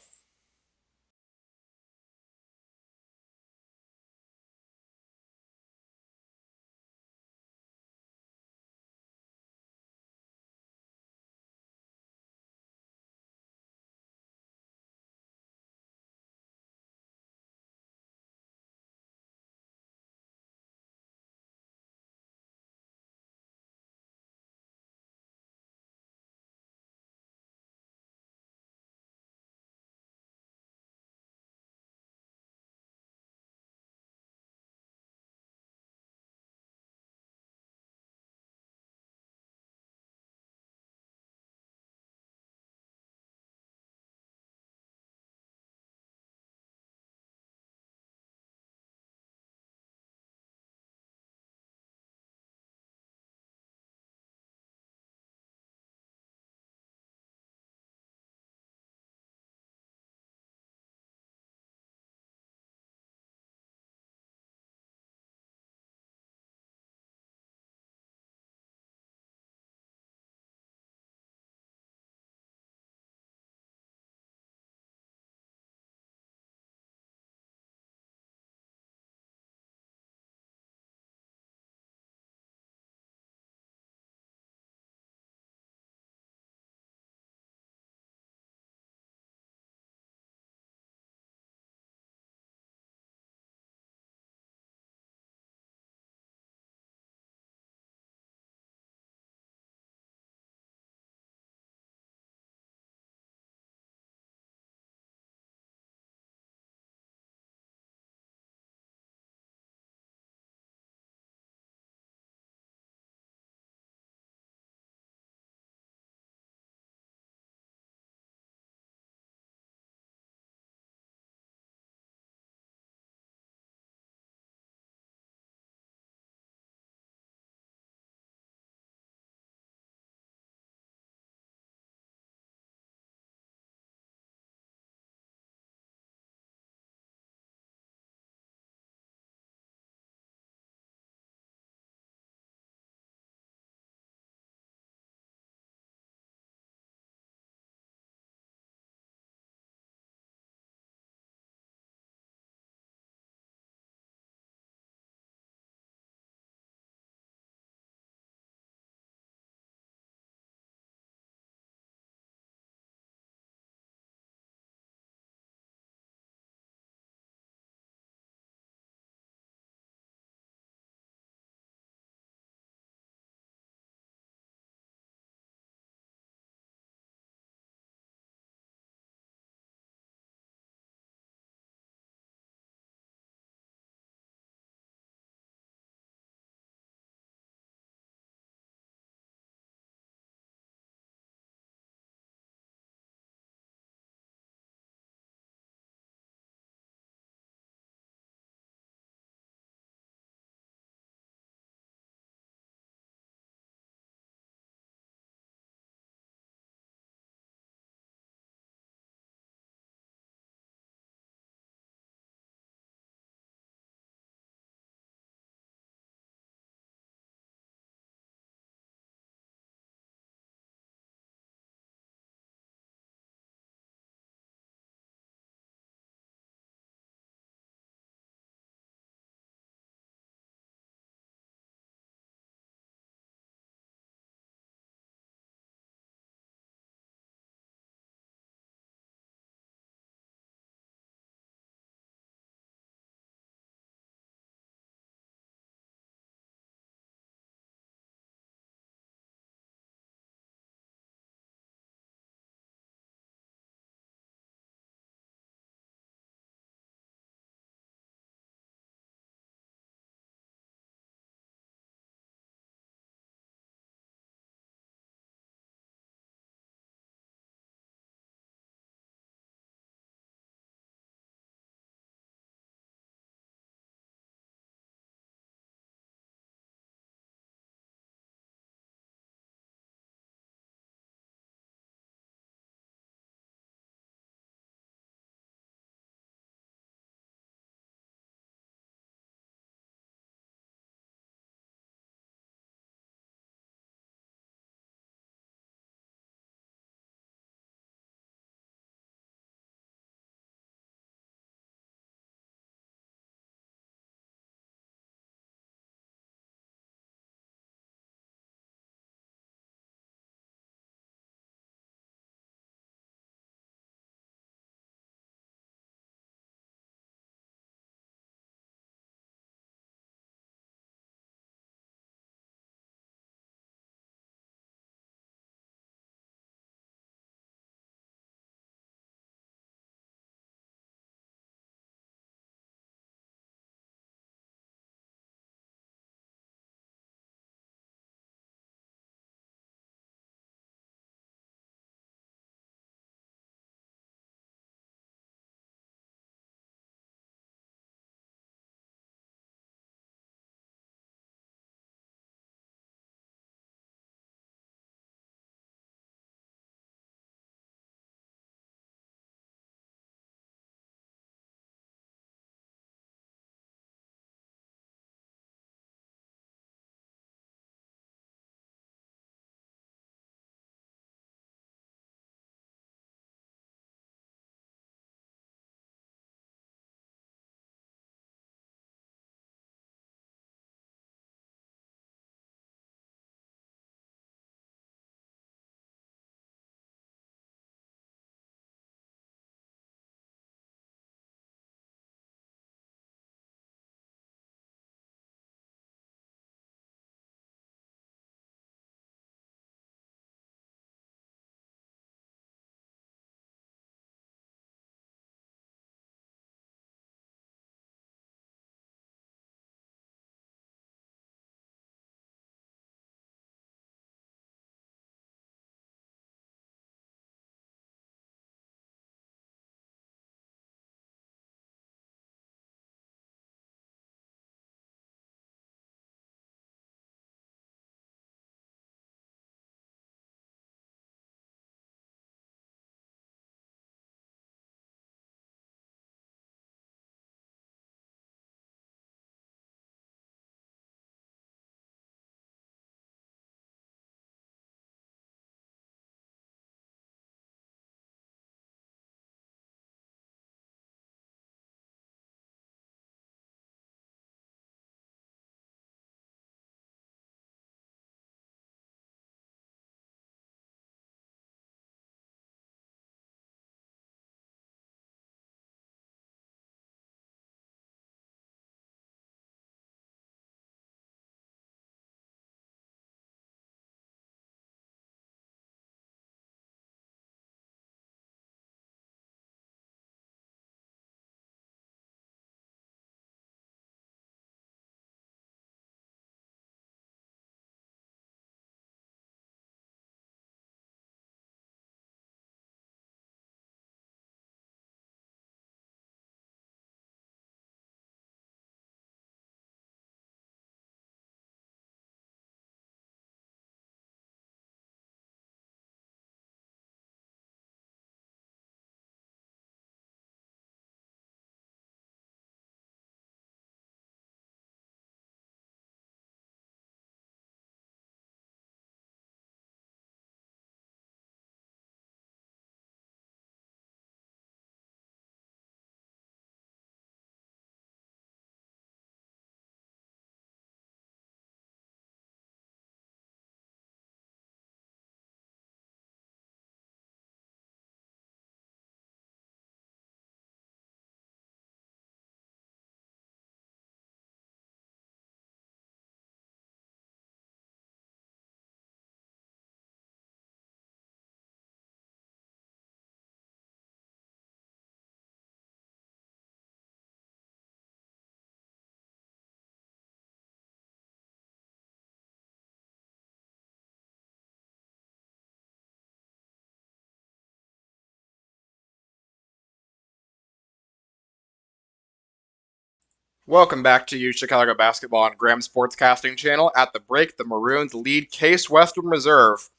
Welcome back to Chicago Basketball on Graham Sportscasting Channel. At the break, the Maroons lead Case Western Reserve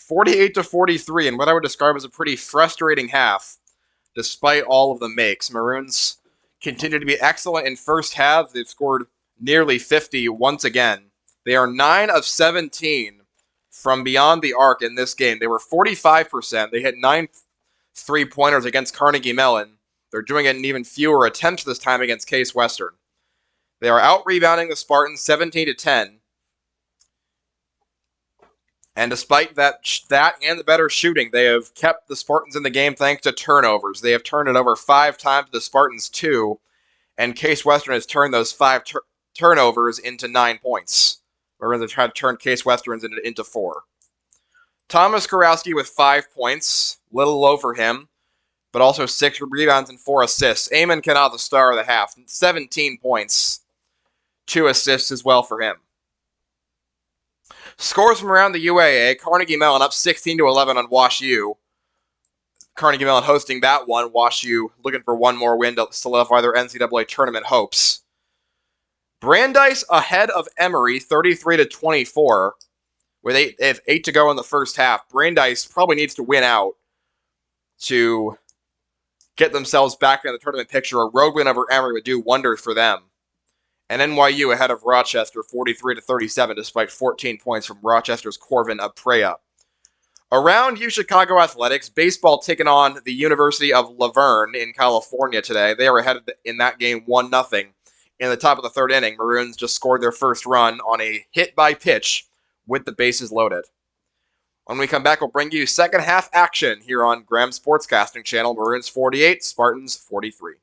48-43 in what I would describe as a pretty frustrating half, despite all of the makes. Maroons continue to be excellent in first halves. They've scored nearly 50 once again. They are 9 of 17 from beyond the arc in this game. They were 45%. They hit 9 3-pointers against Carnegie Mellon. They're doing it in even fewer attempts this time against Case Western. They are out-rebounding the Spartans 17-10. And despite that and the better shooting, they have kept the Spartans in the game thanks to turnovers. They have turned it over 5 times to the Spartans 2, and Case Western has turned those 5 turnovers into 9 points. Or rather, tried to turn Case Westerns into 4. Thomas Kurowski with 5 points, little low for him, but also 6 rebounds and 4 assists. Eamon Canal, the star of the half, 17 points. 2 assists as well for him. Scores from around the UAA. Carnegie Mellon up 16-11 on Wash U. Carnegie Mellon hosting that one. Wash U looking for one more win to solidify their NCAA tournament hopes. Brandeis ahead of Emory 33-24 with 8 to go in the first half. Brandeis probably needs to win out to get themselves back in the tournament picture. A road win over Emory would do wonders for them. And NYU ahead of Rochester 43-37 despite 14 points from Rochester's Corvin Aprea. Around Chicago athletics, baseball taking on the University of Laverne in California today. They are ahead in that game 1-0. In the top of the third inning, Maroons just scored their first run on a hit by pitch with the bases loaded. When we come back, we'll bring you second half action here on Graham Sportscasting Channel. Maroons 48, Spartans 43.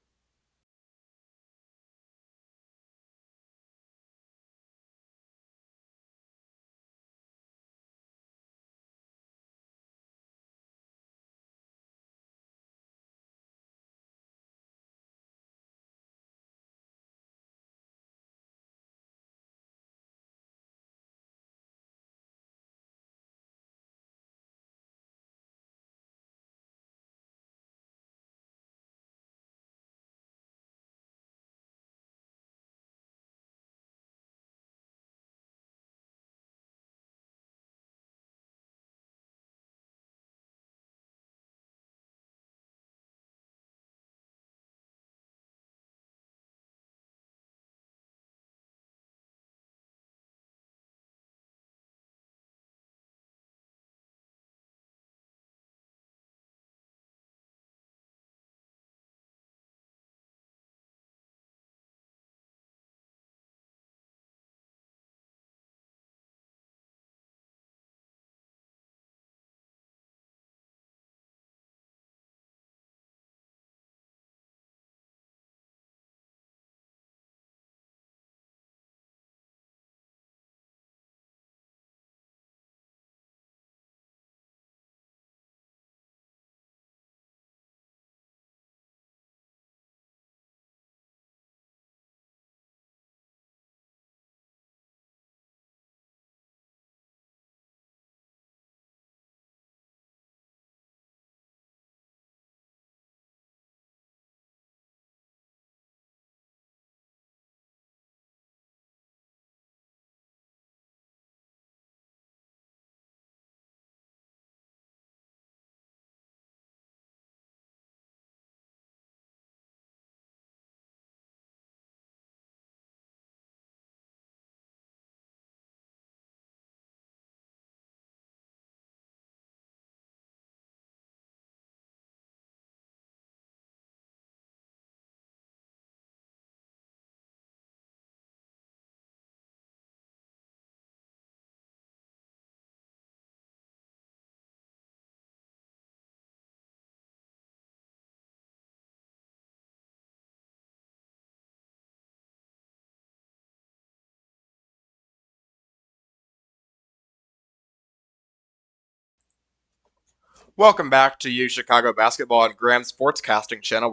Welcome back to Chicago Basketball on Graham Sportscasting Channel.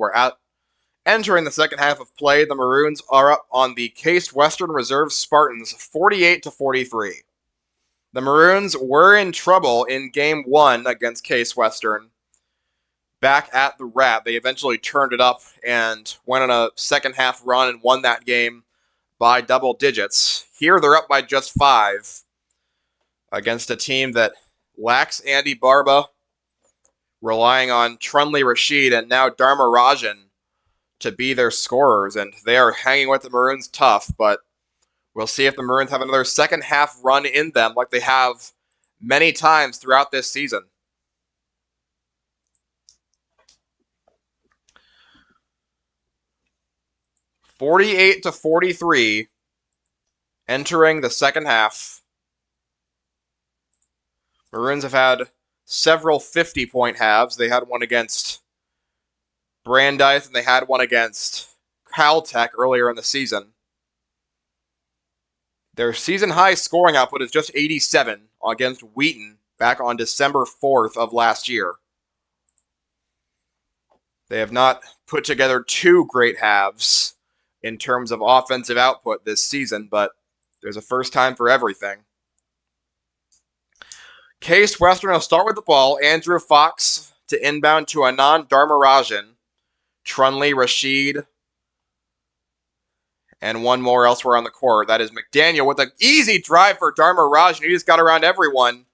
Entering the second half of play. The Maroons are up on the Case Western Reserve Spartans 48-43. The Maroons were in trouble in Game 1 against Case Western back at the Rat. They eventually turned it up and went on a second half run and won that game by double digits. Here they're up by just 5 against a team that lacks Andy Barba, relying on Trunley Rashid and now Dharma Rajan to be their scorers, and they are hanging with the Maroons tough, but we'll see if the Maroons have another second half run in them like they have many times throughout this season. (48-43) entering the second half. Maroons have had several 50-point halves. They had one against Brandeis, and they had one against Caltech earlier in the season. Their season-high scoring output is just 87 against Wheaton back on December 4th of last year. They have not put together 2 great halves in terms of offensive output this season, but there's a first time for everything. Case Western will start with the ball. Andrew Fox to inbound to Anand Dharmarajan, Trunley, Rashid, and one more elsewhere on the court. That is McDaniel with an easy drive for Dharmarajan. He just got around everyone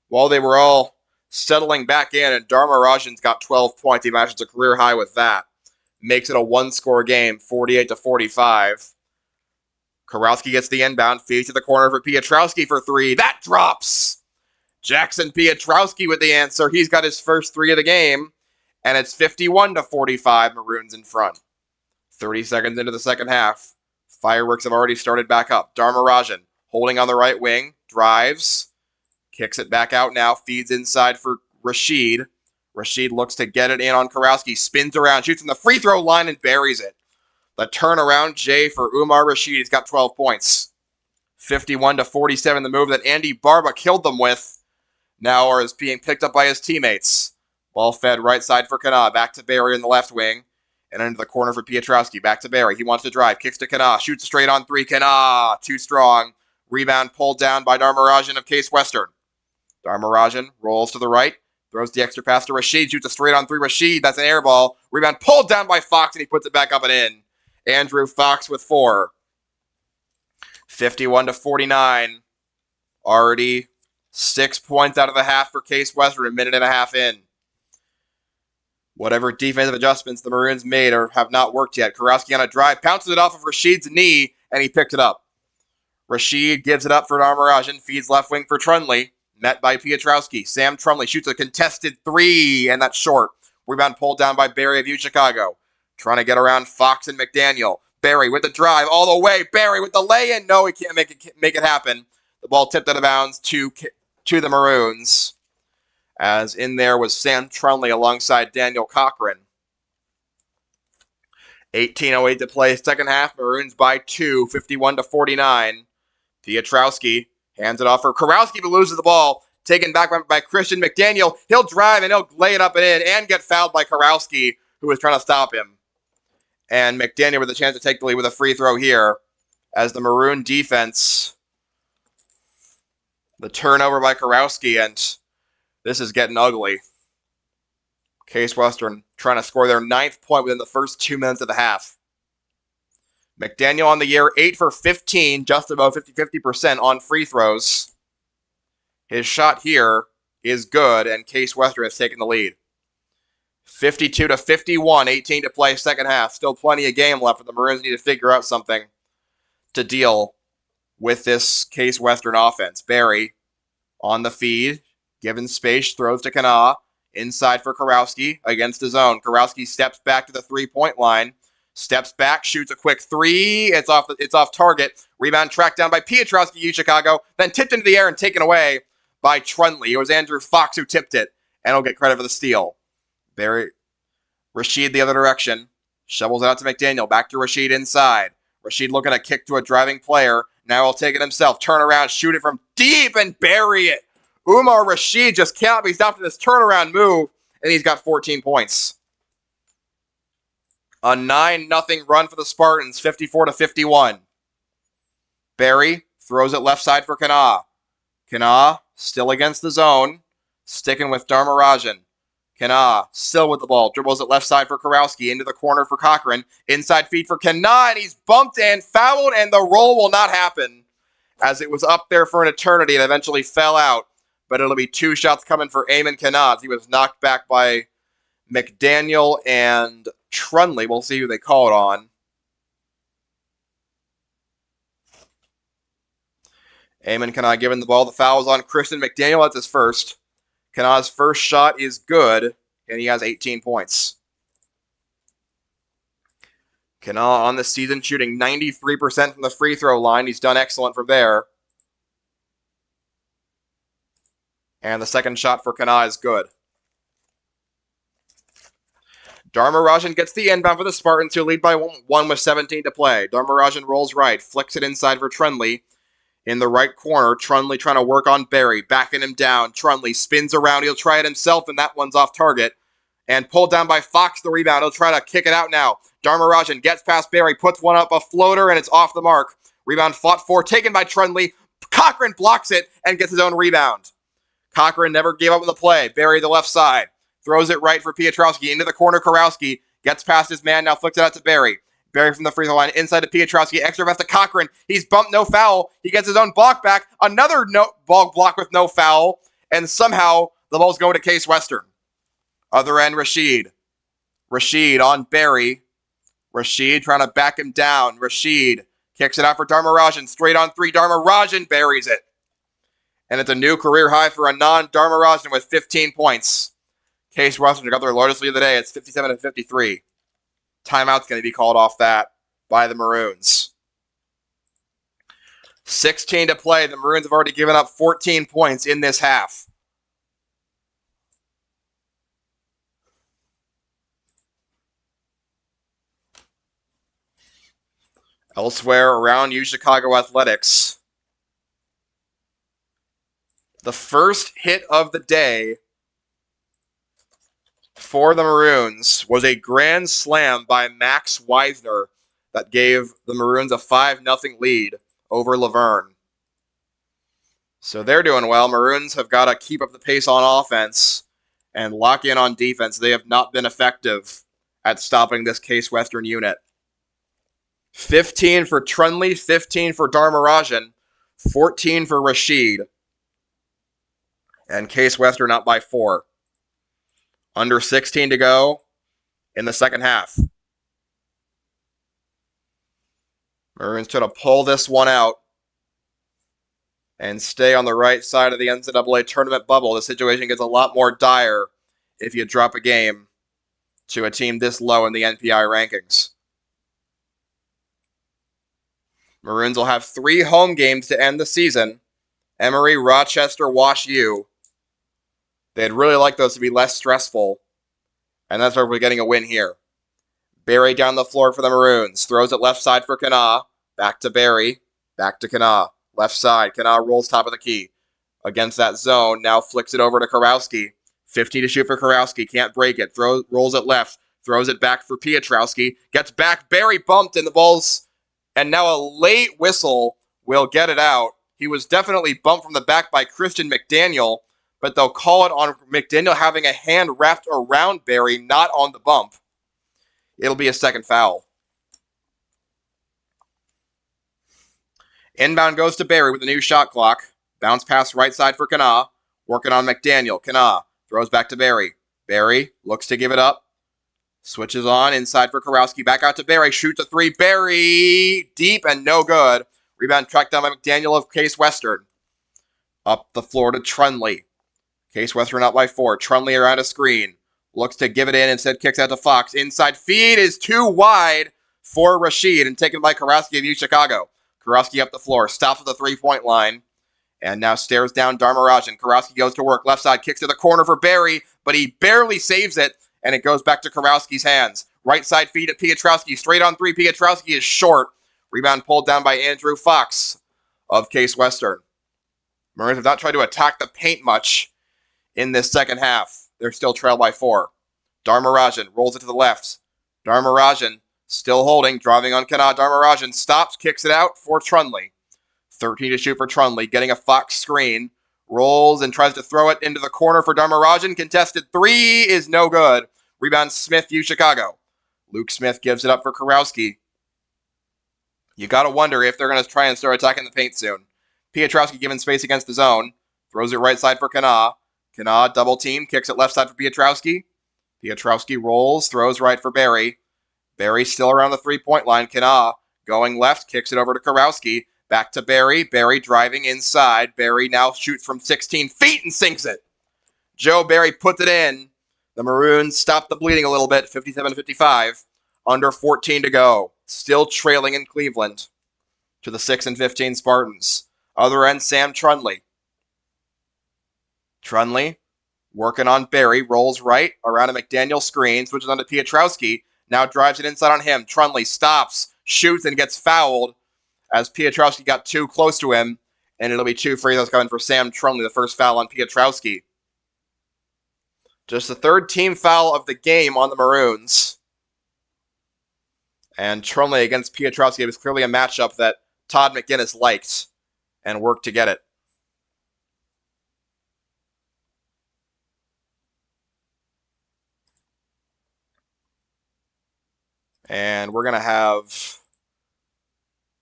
while they were all settling back in, and Dharmarajan's got 12 points. He matches a career high with that. Makes it a one-score game, 48-45. Karowski gets the inbound, feeds to the corner for Piotrowski for 3. That drops! Jackson Piotrowski with the answer. He's got his first 3 of the game, and it's 51-45, Maroons in front. 30 seconds into the second half. Fireworks have already started back up. Dharmarajan holding on the right wing, drives, kicks it back out now, feeds inside for Rashid. Rashid looks to get it in on Karowski, spins around, shoots from the free throw line and buries it. The turnaround J for Umar Rashid. He's got 12 points. 51-47, the move that Andy Barba killed them with now is being picked up by his teammates. Ball fed right side for Kana. Back to Barry in the left wing. And into the corner for Piotrowski. Back to Barry. He wants to drive. Kicks to Kana. Shoots straight on 3. Kana. Too strong. Rebound pulled down by Dharmarajan of Case Western. Dharmarajan rolls to the right. Throws the extra pass to Rashid. Shoots a straight on 3. Rashid. That's an air ball. Rebound pulled down by Fox, and he puts it back up and in. Andrew Fox with 4. 51-49. Already 6 points out of the half for Case Western, a minute and a half in. Whatever defensive adjustments the Maroons made or have not worked yet. Karowski on a drive, pounces it off of Rashid's knee, and he picked it up. Rashid gives it up for Dharmarajan, feeds left wing for Trunley, met by Piotrowski. Sam Trunley shoots a contested 3, and that's short. Rebound pulled down by Barry of Chicago. Trying to get around Fox and McDaniel. Barry with the drive all the way. Barry with the lay-in. No, he can't make it happen. The ball tipped out of bounds to the Maroons. As in there was Sam Trunley alongside Daniel Cochran. 18:08 to play, second half. Maroons by 2, 51-49. Piotrowski hands it off for Karowski, but loses the ball. Taken back by Christian McDaniel. He'll drive and he'll lay it up and in and get fouled by Karowski, who was trying to stop him. And McDaniel with a chance to take the lead with a free throw here. As the Maroon defense, the turnover by Karowski, and this is getting ugly. Case Western trying to score their 9th point within the first 2 minutes of the half. McDaniel on the year, 8 for 15, just about 50% on free throws. His shot here is good, and Case Western has taken the lead. 52-51, 18 to play, second half. Still plenty of game left, but the Maroons need to figure out something to deal with this Case Western offense. Barry on the feed, given space, throws to Kana. Inside for Karowski against his own. Karowski steps back to the three-point line. Steps back, shoots a quick 3. It's off target. Rebound tracked down by Piotrowski, Chicago. Then tipped into the air and taken away by Trunley. It was Andrew Fox who tipped it, and he'll get credit for the steal. Barry, Rashid the other direction. Shovels it out to McDaniel. Back to Rashid inside. Rashid looking to kick to a driving player. Now he'll take it himself. Turn around, shoot it from deep, and bury it. Umar Rashid just cannot be stopped in this turnaround move, and he's got 14 points. A 9-0 run for the Spartans, 54-51. Barry throws it left side for Kana. Kana still against the zone, sticking with Dharmarajan. Kana still with the ball. Dribbles it left side for Kurowski. Into the corner for Cochran. Inside feed for Kana, and he's bumped and fouled, and the roll will not happen, as it was up there for an eternity and eventually fell out. But it'll be 2 shots coming for Eamon Kana. He was knocked back by McDaniel and Trunley. We'll see who they call it on. Eamon Kana giving the ball. The foul is on Christian McDaniel. That's his first. Kana's first shot is good, and he has 18 points. Kana on the season shooting 93% from the free throw line. He's done excellent from there. And the second shot for Kana is good. Dharmarajan gets the inbound for the Spartans, who lead by 1 with 17 to play. Dharmarajan rolls right, flicks it inside for Trunley. In the right corner, Trunley trying to work on Barry, backing him down. Trunley spins around. He'll try it himself, and that one's off target. And pulled down by Fox, the rebound. He'll try to kick it out now. Dharmarajan gets past Barry, puts one up, a floater, and it's off the mark. Rebound fought for, taken by Trunley. Cochran blocks it and gets his own rebound. Cochran never gave up on the play. Barry the left side. Throws it right for Piotrowski. Into the corner, Kurowski. Gets past his man, now flicks it out to Barry. Barry from the free throw line, inside to Piotrowski, extra pass to Cochran. He's bumped, no foul. He gets his own block back. Another ball block with no foul. And somehow the ball's going to Case Western. Other end, Rashid. Rashid on Barry. Rashid trying to back him down. Rashid kicks it out for Dharmarajan. Straight on 3. Dharmarajan buries it. And it's a new career high for Anand Dharmarajan with 15 points. Case Western got their largest lead of the day. It's 57-53. Timeout's going to be called off that by the Maroons. 16 to play. The Maroons have already given up 14 points in this half. Elsewhere around Chicago Athletics, the first hit of the day for the Maroons was a grand slam by Max Weisner that gave the Maroons a 5-0 lead over Laverne. So they're doing well. Maroons have got to keep up the pace on offense and lock in on defense. They have not been effective at stopping this Case Western unit. 15 for Trunley, 15 for Dharmarajan, 14 for Rashid. And Case Western up by 4. Under 16 to go in the second half. Maroons trying to pull this one out and stay on the right side of the NCAA tournament bubble. The situation gets a lot more dire if you drop a game to a team this low in the NPI rankings. Maroons will have 3 home games to end the season. Emory, Rochester, Wash U. They'd really like those to be less stressful. And that's where we're getting a win here. Barry down the floor for the Maroons. Throws it left side for Kana. Back to Barry. Back to Kana. Left side. Kana rolls top of the key. Against that zone. Now flicks it over to Kurowski. 50 to shoot for Kurowski. Can't break it. Rolls it left. Throws it back for Piotrowski. Gets back. Barry bumped in the balls. And now a late whistle will get it out. He was definitely bumped from the back by Christian McDaniel, but they'll call it on McDaniel having a hand wrapped around Barry, not on the bump. It'll be a second foul. Inbound goes to Barry with a new shot clock. Bounce pass right side for Kana. Working on McDaniel. Kana throws back to Barry. Barry looks to give it up. Switches on inside for Kurowski. Back out to Barry. Shoots a 3. Barry deep and no good. Rebound tracked down by McDaniel of Case Western. Up the floor to Trunley. Case Western up by 4. Trunley around a screen. Looks to give it in. Instead kicks out to Fox. Inside feed is too wide for Rashid and taken by Kurowski of Chicago. Kurowski up the floor. Stops at the 3-point line. And now stares down Dharmarajan. Kurowski goes to work. Left side kicks to the corner for Barry. But he barely saves it. And it goes back to Kurowski's hands. Right side feed at Piotrowski. Straight on 3. Piotrowski is short. Rebound pulled down by Andrew Fox of Case Western. Maroons have not tried to attack the paint much in this second half. They're still trailed by 4. Dharmarajan rolls it to the left. Dharmarajan still holding, driving on Kana. Dharmarajan stops, kicks it out for Trunley. 13 to shoot for Trunley, getting a Fox screen. rolls and tries to throw it into the corner for Dharmarajan. Contested three is no good. Rebound Smith, U Chicago. Luke Smith gives it up for Kurowski. You got to wonder if they're going to try and start attacking the paint soon. Pietrowski given space against the zone. Throws it right side for Kana. Kana double team, kicks it left side for Pietrowski. Pietrowski rolls, throws right for Barry. Barry still around the three-point line. Kana going left, kicks it over to Kurowski. Back to Barry. Barry driving inside. Barry now shoots from 16 feet and sinks it. Joe Barry puts it in. The Maroons stop the bleeding a little bit, 57-55. Under 14 to go. Still trailing in Cleveland to the 6-15 Spartans. Other end, Sam Trunley. Trunley working on Barry. Rolls right around a McDaniel screen. Switches on to Pietrowski. Now drives it inside on him. Trunley stops, shoots, and gets fouled as Pietrowski got too close to him. And it'll be 2 free throws coming for Sam Trunley, the first foul on Pietrowski. Just the third team foul of the game on the Maroons. And Trunley against Pietrowski was clearly a matchup that Todd McGinnis liked and worked to get it. And we're going to have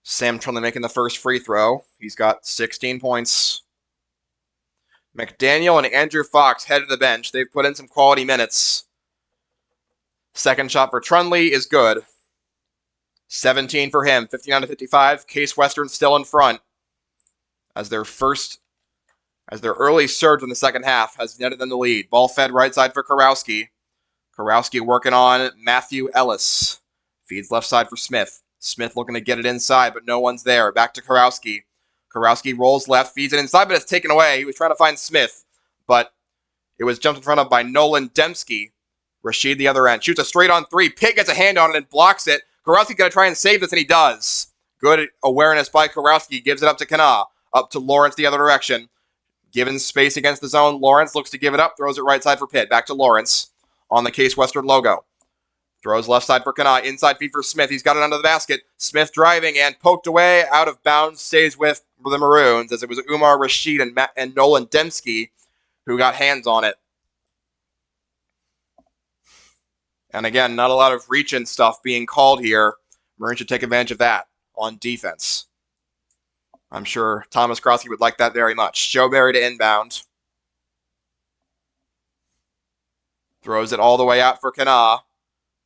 Sam Trunley making the first free throw. He's got 16 points. McDaniel and Andrew Fox head to the bench. They've put in some quality minutes. Second shot for Trunley is good. 17 for him, 59-55. Case Western still in front as their early surge in the second half has netted them the lead. Ball fed right side for Kurowski. Kurowski working on Matthew Ellis. Feeds left side for Smith. Smith looking to get it inside, but no one's there. Back to Kurowski. Kurowski rolls left, feeds it inside, but it's taken away. He was trying to find Smith, but it was jumped in front of by Nolan Dembski. Rashid the other end. Shoots a straight on three. Pitt gets a hand on it and blocks it. Kurowski's going to try and save this, and he does. Good awareness by Kurowski. Gives it up to Kana. Up to Lawrence the other direction. Given space against the zone. Lawrence looks to give it up. Throws it right side for Pitt. Back to Lawrence on the Case Western logo. Throws left side for Kana. Inside feed for Smith. He's got it under the basket. Smith driving and poked away. Out of bounds. Stays with the Maroons as it was Umar Rashid and Nolan Dembski who got hands on it. And again, not a lot of reach and stuff being called here. Maroons should take advantage of that on defense. I'm sure Thomas Krosky would like that very much. Joe Barry to inbound. Throws it all the way out for Kana.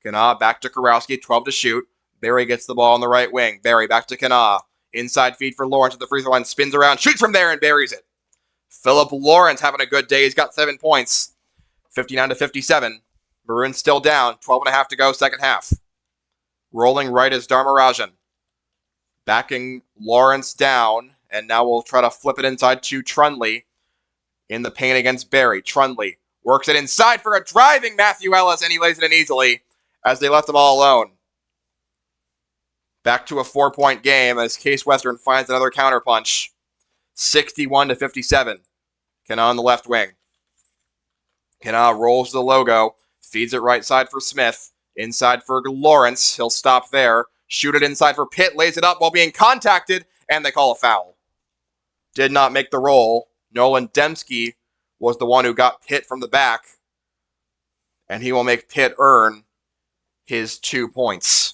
Kana back to Kurowski, 12 to shoot. Barry gets the ball on the right wing. Barry back to Kana. Inside feed for Lawrence at the free throw line. Spins around, shoots from there, and buries it. Philip Lawrence having a good day. He's got 7 points. 59-57. Maroons still down. 12.5 to go, second half. Rolling right is Dharmarajan. Backing Lawrence down. And now we'll try to flip it inside to Trunley. In the paint against Barry. Trunley works it inside for a driving Matthew Ellis, and he lays it in easily as they left them all alone. Back to a 4-point game as Case Western finds another counterpunch. 61-57. Kana on the left wing. Kana rolls the logo. Feeds it right side for Smith. Inside for Lawrence. He'll stop there. Shoot it inside for Pitt. Lays it up while being contacted. And they call a foul. Did not make the roll. Nolan Dembski was the one who got Pitt from the back. And he will make Pitt earn his 2 points.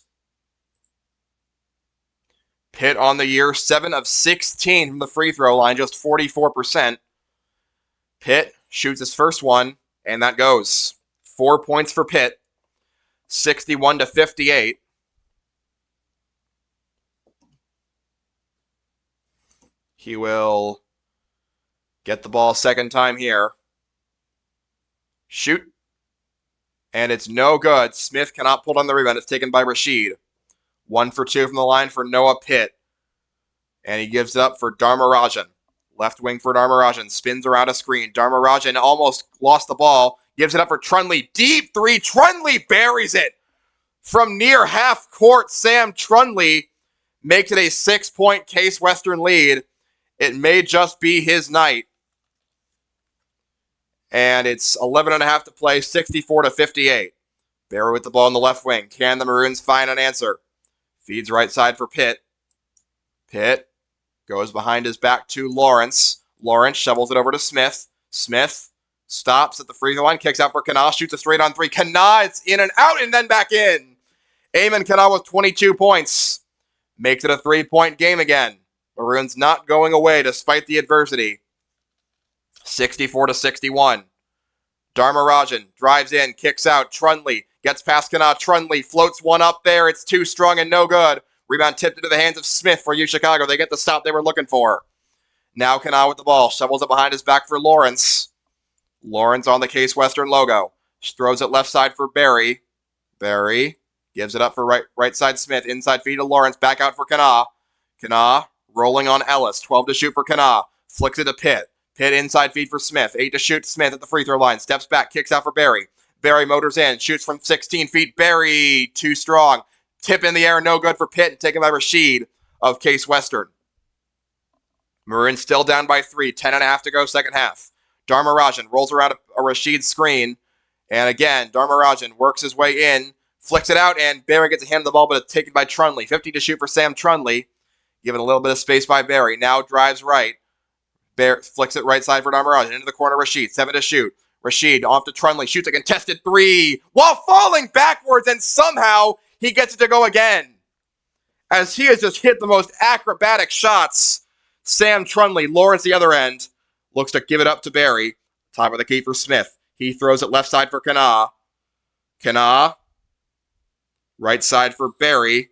Pitt on the year, 7 of 16 from the free throw line, just 44%. Pitt shoots his first one, and that goes. 4 points for Pitt, 61-58. He will get the ball second time here. Shoot. And it's no good. Smith cannot pull down the rebound. It's taken by Rashid. 1 for 2 from the line for Noah Pitt. And he gives it up for Dharmarajan. Left wing for Dharmarajan. Spins around a screen. Dharmarajan almost lost the ball. Gives it up for Trunley. Deep three. Trunley buries it. From near half court, Sam Trunley makes it a 6-point Case Western lead. It may just be his night. And it's 11.5 to play, 64-58. Barry with the ball in the left wing. Can the Maroons find an answer? Feeds right side for Pitt. Pitt goes behind his back to Lawrence. Lawrence shovels it over to Smith. Smith stops at the free throw line, kicks out for Kanaa, shoots a straight on three. Kanaa, it's in and out and then back in. Eamon Kanaa with 22 points. Makes it a 3-point game again. Maroons not going away despite the adversity. 64-61. Dharmarajan drives in, kicks out. Trundley gets past Kanaa. Trundley floats one up there. It's too strong and no good. Rebound tipped into the hands of Smith for Chicago. They get the stop they were looking for. Now Kanaa with the ball. Shovels it behind his back for Lawrence. Lawrence on the Case Western logo. Throws it left side for Barry. Barry gives it up for right side Smith. Inside feed to Lawrence. Back out for Kanaa. Kanaa rolling on Ellis. 12 to shoot for Kanaa. Flicks it to Pitt. Pitt inside feed for Smith. 8 to shoot. Smith at the free throw line. Steps back. Kicks out for Barry. Barry motors in. Shoots from 16 feet. Barry too strong. Tip in the air. No good for Pitt. Taken by Rashid of Case Western. Maroons still down by 3. 10.5 to go second half. Dharmarajan rolls around a Rashid screen. And again, Dharmarajan works his way in. Flicks it out, and Barry gets a hand on the ball, but it's taken by Trundley. 50 to shoot for Sam Trundley. Given a little bit of space by Barry. Now drives right. Flicks it right side for Dharmarajan. Into the corner, Rashid. 7 to shoot. Rashid off to Trundley. Shoots a contested 3 while falling backwards, and somehow he gets it to go again. As he has just hit the most acrobatic shots. Sam Trundley, Lawrence the other end, looks to give it up to Barry. Top of the key for Smith. He throws it left side for Kanaa. Kanaa. Right side for Barry.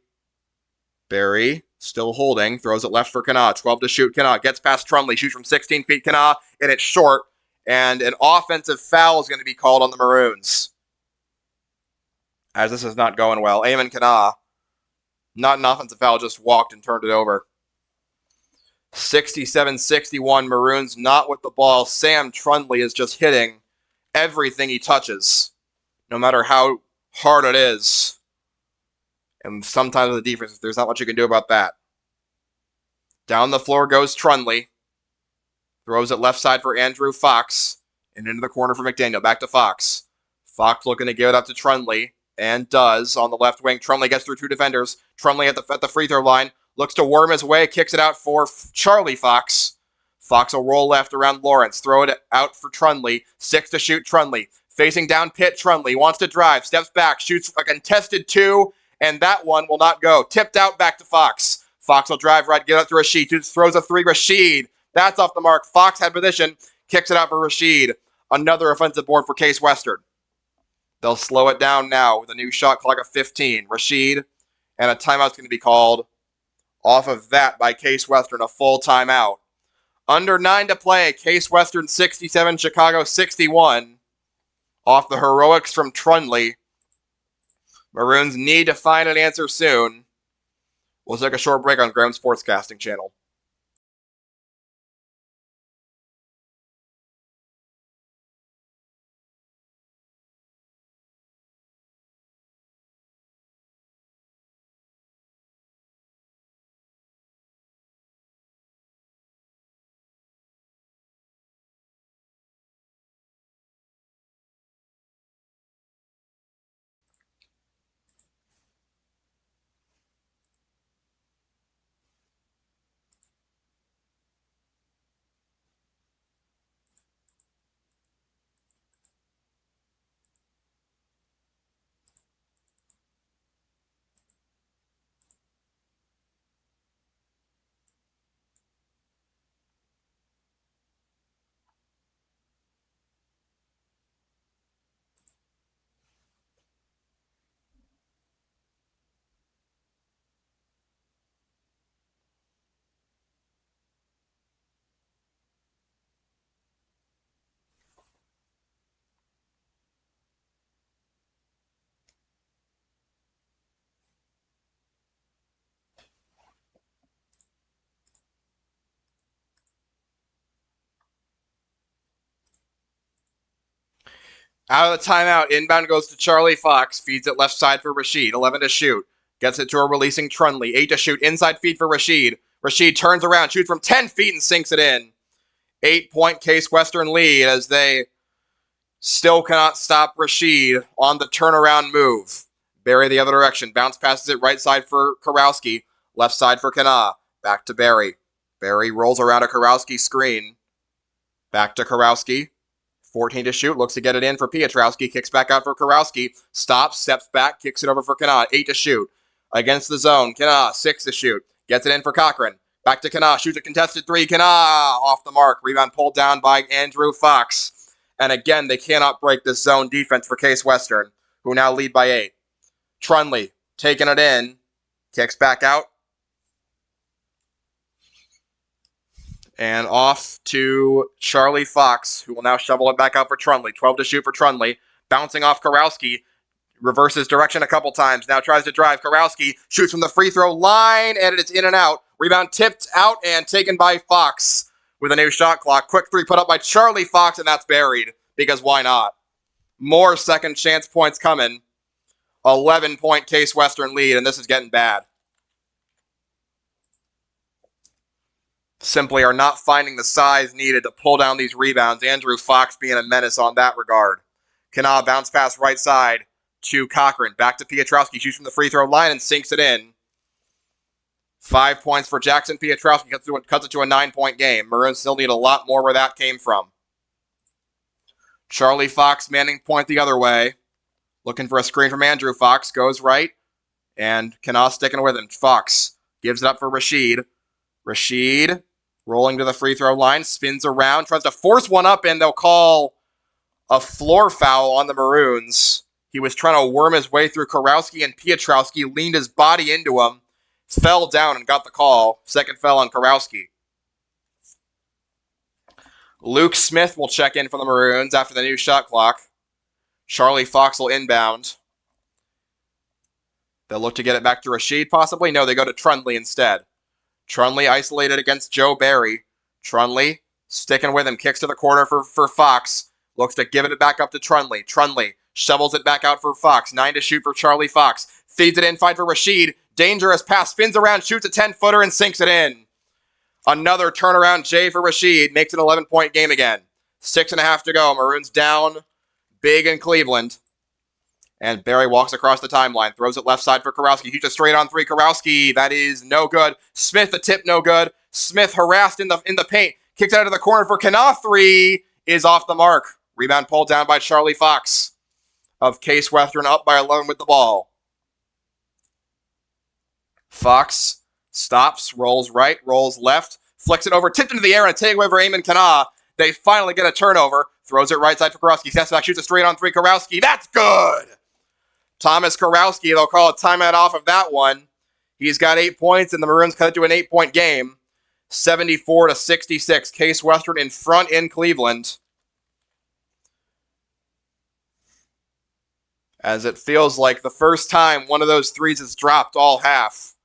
Barry still holding. Throws it left for Kanaa. 12 to shoot. Kanaa gets past Trundley. Shoots from 16 feet. Kanaa, and it's short. And an offensive foul is going to be called on the Maroons. As this is not going well. Eamon Kanaa, not an offensive foul, just walked and turned it over. 67-61. Maroons not with the ball. Sam Trundley is just hitting everything he touches, no matter how hard it is. And sometimes with the defense, there's not much you can do about that. Down the floor goes Trundley. Throws it left side for Andrew Fox. And into the corner for McDaniel. Back to Fox. Fox looking to give it up to Trundley. And does on the left wing. Trundley gets through 2 defenders. Trundley at the free throw line. Looks to worm his way. Kicks it out for Charlie Fox. Fox will roll left around Lawrence. Throw it out for Trundley. 6 to shoot Trundley. Facing down Pitt. Trundley wants to drive. Steps back. Shoots a contested 2. And that one will not go. Tipped out back to Fox. Fox will drive right, get out to Rashid. Throws a 3. Rashid. That's off the mark. Fox had position. Kicks it out for Rashid. Another offensive board for Case Western. They'll slow it down now with a new shot clock of 15. Rashid. And a timeout's going to be called off of that by Case Western. A full timeout. Under 9 to play. Case Western 67, Chicago 61. Off the heroics from Trundley. Maroons need to find an answer soon. We'll take a short break on Graham Sportscasting Channel. Out of the timeout, inbound goes to Charlie Fox. Feeds it left side for Rashid. 11 to shoot. Gets it to a releasing Trundley. 8 to shoot. Inside feed for Rashid. Rashid turns around, shoots from 10 feet and sinks it in. 8-point Case Western lead as they still cannot stop Rashid on the turnaround move. Barry the other direction. Bounce passes it right side for Karowski. Left side for Kanaa. Back to Barry. Barry rolls around a Karowski screen. Back to Kurowski. 14 to shoot. Looks to get it in for Piotrowski. Kicks back out for Kurowski. Stops. Steps back. Kicks it over for Kanaa. 8 to shoot. Against the zone. Kanaa. 6 to shoot. Gets it in for Cochran. Back to Kanaa. Shoots a contested 3. Kanaa off the mark. Rebound pulled down by Andrew Fox. And again, they cannot break this zone defense for Case Western, who now lead by 8. Trunley taking it in. Kicks back out. And off to Charlie Fox, who will now shovel it back out for Trunley. 12 to shoot for Trunley. Bouncing off Kurowski. Reverses direction a couple times. Now tries to drive. Kurowski shoots from the free throw line, and it's in and out. Rebound tipped out and taken by Fox with a new shot clock. Quick 3 put up by Charlie Fox, and that's buried, because why not? More second chance points coming. 11-point Case Western lead, and this is getting bad. Simply are not finding the size needed to pull down these rebounds. Andrew Fox being a menace on that regard. Kanaa bounce pass right side to Cochran. Back to Piotrowski. Shoots from the free throw line and sinks it in. 5 points for Jackson Piotrowski. Cuts it to a 9-point game. Maroons still need a lot more where that came from. Charlie Fox manning point the other way. Looking for a screen from Andrew Fox. Goes right. And Kanaa sticking with him. Fox gives it up for Rashid. Rashid rolling to the free throw line. Spins around. Tries to force one up, and they'll call a floor foul on the Maroons. He was trying to worm his way through Kurowski, and Piotrowski leaned his body into him. Fell down and got the call. Second foul on Kurowski. Luke Smith will check in for the Maroons after the new shot clock. Charlie Fox will inbound. They'll look to get it back to Rashid, possibly. No, they go to Trunley instead. Trunley isolated against Joe Barry. Trunley sticking with him. Kicks to the corner for Fox. Looks to give it back up to Trunley. Trunley shovels it back out for Fox. 9 to shoot for Charlie Fox. Feeds it inside for Rashid. Dangerous pass. Spins around. Shoots a 10-footer and sinks it in. Another turnaround J for Rashid. Makes it an 11-point game again. 6.5 to go. Maroons down big in Cleveland. And Barry walks across the timeline. Throws it left side for Kurowski. Shoots a straight on 3. Kurowski. That is no good. Smith, the tip, no good. Smith harassed in the paint. Kicks out of the corner for Kanaa. 3 is off the mark. Rebound pulled down by Charlie Fox of Case Western, up by 11 with the ball. Fox stops, rolls right, rolls left, flicks it over, tipped into the air, and a takeaway for Eamon Kanaa. They finally get a turnover. Throws it right side for Kurowski. Steps back, shoots a straight on 3. Kurowski. That's good! Thomas Kurowski, they'll call a timeout off of that one. He's got 8 points, and the Maroons cut it to an 8-point game. 74 to 66. Case Western in front in Cleveland. As it feels like the first time one of those threes is dropped all half,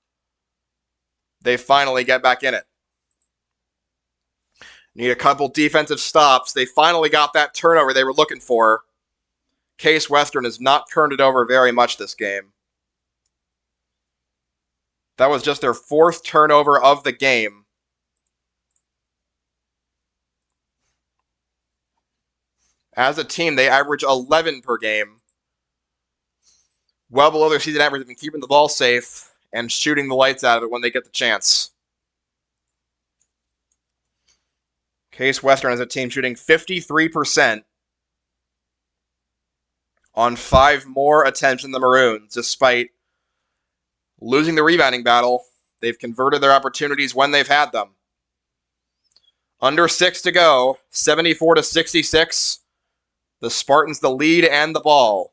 they finally get back in it. Need a couple defensive stops. They finally got that turnover they were looking for. Case Western has not turned it over very much this game. That was just their 4th turnover of the game. As a team, they average 11 per game. Well below their season average. They've been keeping the ball safe and shooting the lights out of it when they get the chance. Case Western as a team shooting 53% on 5 more attempts than the Maroons. Despite losing the rebounding battle, they've converted their opportunities when they've had them. Under 6 to go, 74 to 66. The Spartans the lead and the ball.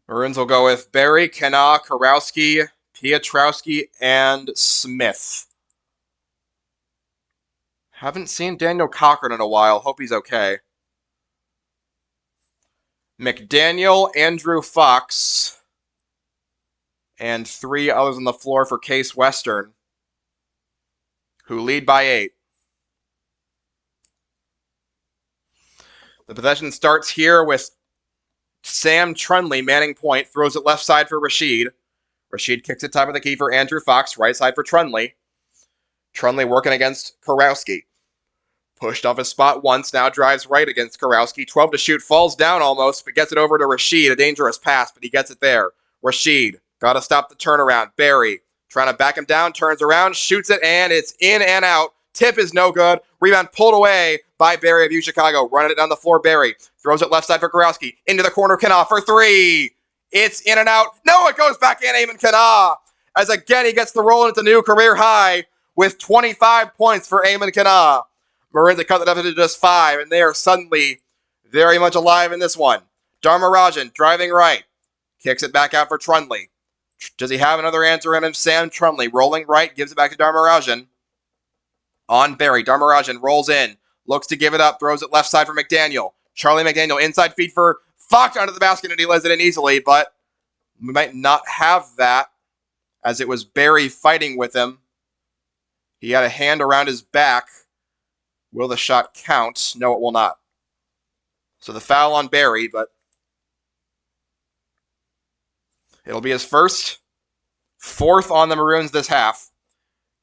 Maroons will go with Barry, Kanaa, Kurowski, Piotrowski, and Smith. Haven't seen Daniel Cochran in a while. Hope he's okay. McDaniel, Andrew Fox, and 3 others on the floor for Case Western, who lead by 8. The possession starts here with Sam Trunley manning point, throws it left side for Rashid. Rashid kicks it top of the key for Andrew Fox, right side for Trunley. Trunley working against Kurowski. Pushed off his spot once, now drives right against Kurowski. 12 to shoot, falls down almost, but gets it over to Rashid. A dangerous pass, but he gets it there. Rashid, got to stop the turnaround. Barry, trying to back him down, turns around, shoots it, and it's in and out. Tip is no good. Rebound pulled away by Barry of U Chicago. Running it down the floor, Barry. Throws it left side for Kurowski. Into the corner, Kanaa for three. It's in and out. No, it goes back in, Eamon Kanaa. As again, he gets the roll into new career high with 25 points for Eamon Kanaa. Maroons have cut the deficit to just 5, and they are suddenly very much alive in this one. Dharmarajan driving right. Kicks it back out for Trundley. Does he have another answer in him? Sam Trundley rolling right, gives it back to Dharmarajan. On Barry, Dharmarajan rolls in, looks to give it up, throws it left side for McDaniel. Charlie McDaniel, inside feed for Fox under the basket, and he lays it in easily, but we might not have that, as it was Barry fighting with him. He had a hand around his back. Will the shot count? No, it will not. So the foul on Barry, but it'll be his first, 4th on the Maroons this half.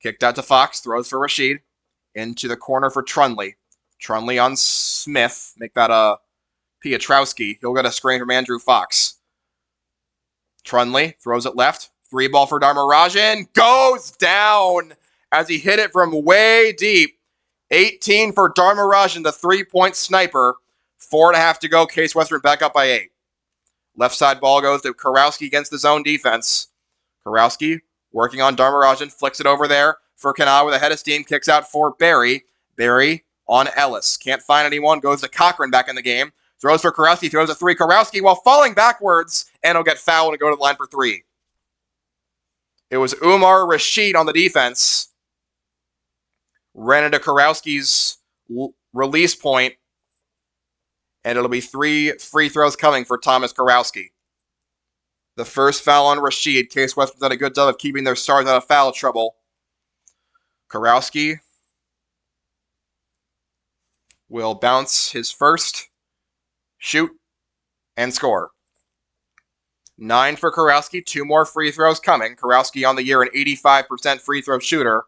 Kicked out to Fox, throws for Rashid. Into the corner for Trundley. Trundley on Smith. Make that a Piotrowski. He'll get a screen from Andrew Fox. Trundley throws it left. 3-ball for Dharmarajan. Goes down as he hit it from way deep. 18 for Dharmarajan, the 3-point sniper. 4.5 to go. Case Western back up by 8. Left side ball goes to Kurowski against the zone defense. Kurowski working on Dharmarajan. Flicks it over there for Kanaa with a head of steam. Kicks out for Barry. Barry on Ellis. Can't find anyone. Goes to Cochran back in the game. Throws for Kurowski. Throws a 3. Kurowski while falling backwards. And he'll get fouled and go to the line for 3. It was Umar Rashid on the defense. Ran into Kurowski's release point. And it'll be 3 free throws coming for Thomas Kurowski. The first foul on Rashid. Case Western's done a good job of keeping their stars out of foul trouble. Kurowski will bounce his first, shoot, and score. 9 for Kurowski, 2 more free throws coming. Kurowski on the year an 85% free throw shooter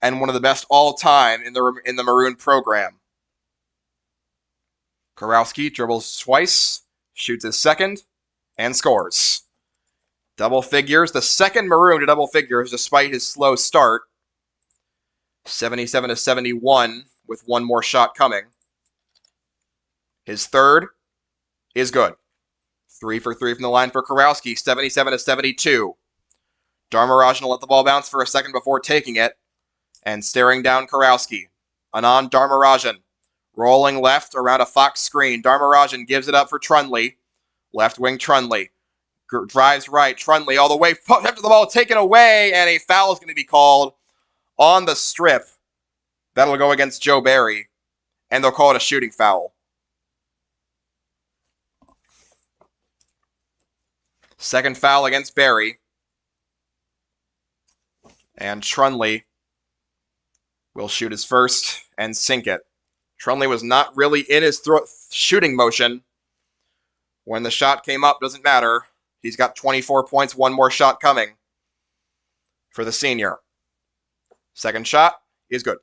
and one of the best all time in the Maroon program. Kurowski dribbles twice, shoots his second, and scores. Double figures, the second Maroon to double figures despite his slow start. 77-71 with 1 more shot coming. His third is good. 3 for 3 from the line for Kurowski, 77-72. Dharmarajan will let the ball bounce for a second before taking it and staring down Kurowski. Anand Dharmarajan rolling left around a Fox screen. Dharmarajan gives it up for Trundley. Left wing Trundley. Drives right. Trundley all the way after the ball taken away, and a foul is going to be called on the strip. That'll go against Joe Barry, and they'll call it a shooting foul. Second foul against Barry. And Trundley will shoot his first and sink it. Trundley was not really in his shooting motion. When the shot came up, doesn't matter. He's got 24 points, 1 more shot coming for the senior. Second shot is good.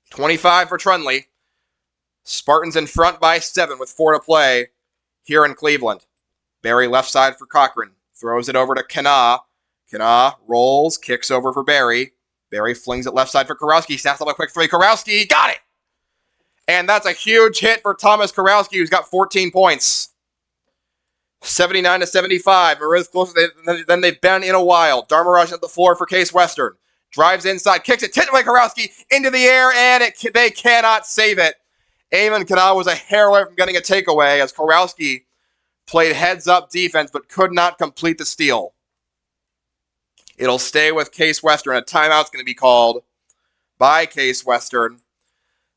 25 for Trundley. Spartans in front by 7 with 4 to play here in Cleveland. Barry left side for Cochran. Throws it over to Kanaa. Kanaa rolls, kicks over for Barry. Barry flings it left side for Kurowski. Snaps up a quick 3. Kurowski got it! And that's a huge hit for Thomas Kurowski, who's got 14 points. 79-75. Maroons closer than they've been in a while. Dharmarajan at the floor for Case Western. Drives inside, kicks it, tipped by Kurowski into the air, and they cannot save it. Eamon Kanaa was a hair away from getting a takeaway as Kurowski played heads-up defense but could not complete the steal. It'll stay with Case Western. A timeout's going to be called by Case Western.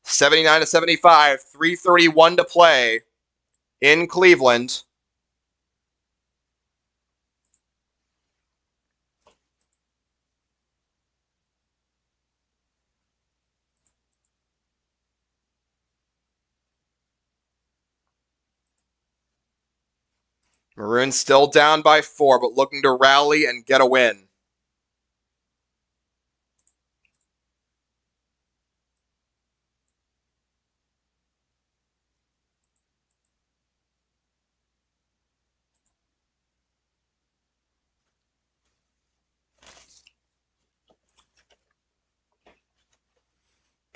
79-75, 3:31 to play in Cleveland. Maroons still down by 4, but looking to rally and get a win.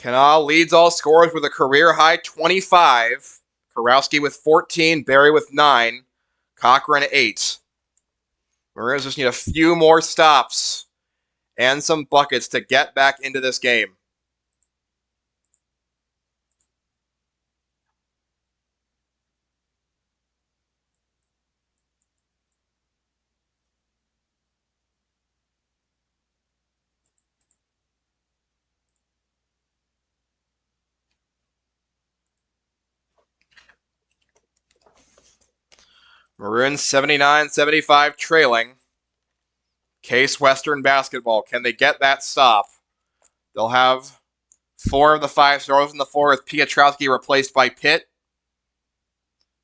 Kanal leads all scorers with a career-high 25. Kurowski with 14. Berry with 9. Cochran 8. Maroons just need a few more stops and some buckets to get back into this game. Maroons 79-75 trailing. Case Western basketball. Can they get that stop? They'll have 4 of the 5 starters on the floor with Piotrowski replaced by Pitt.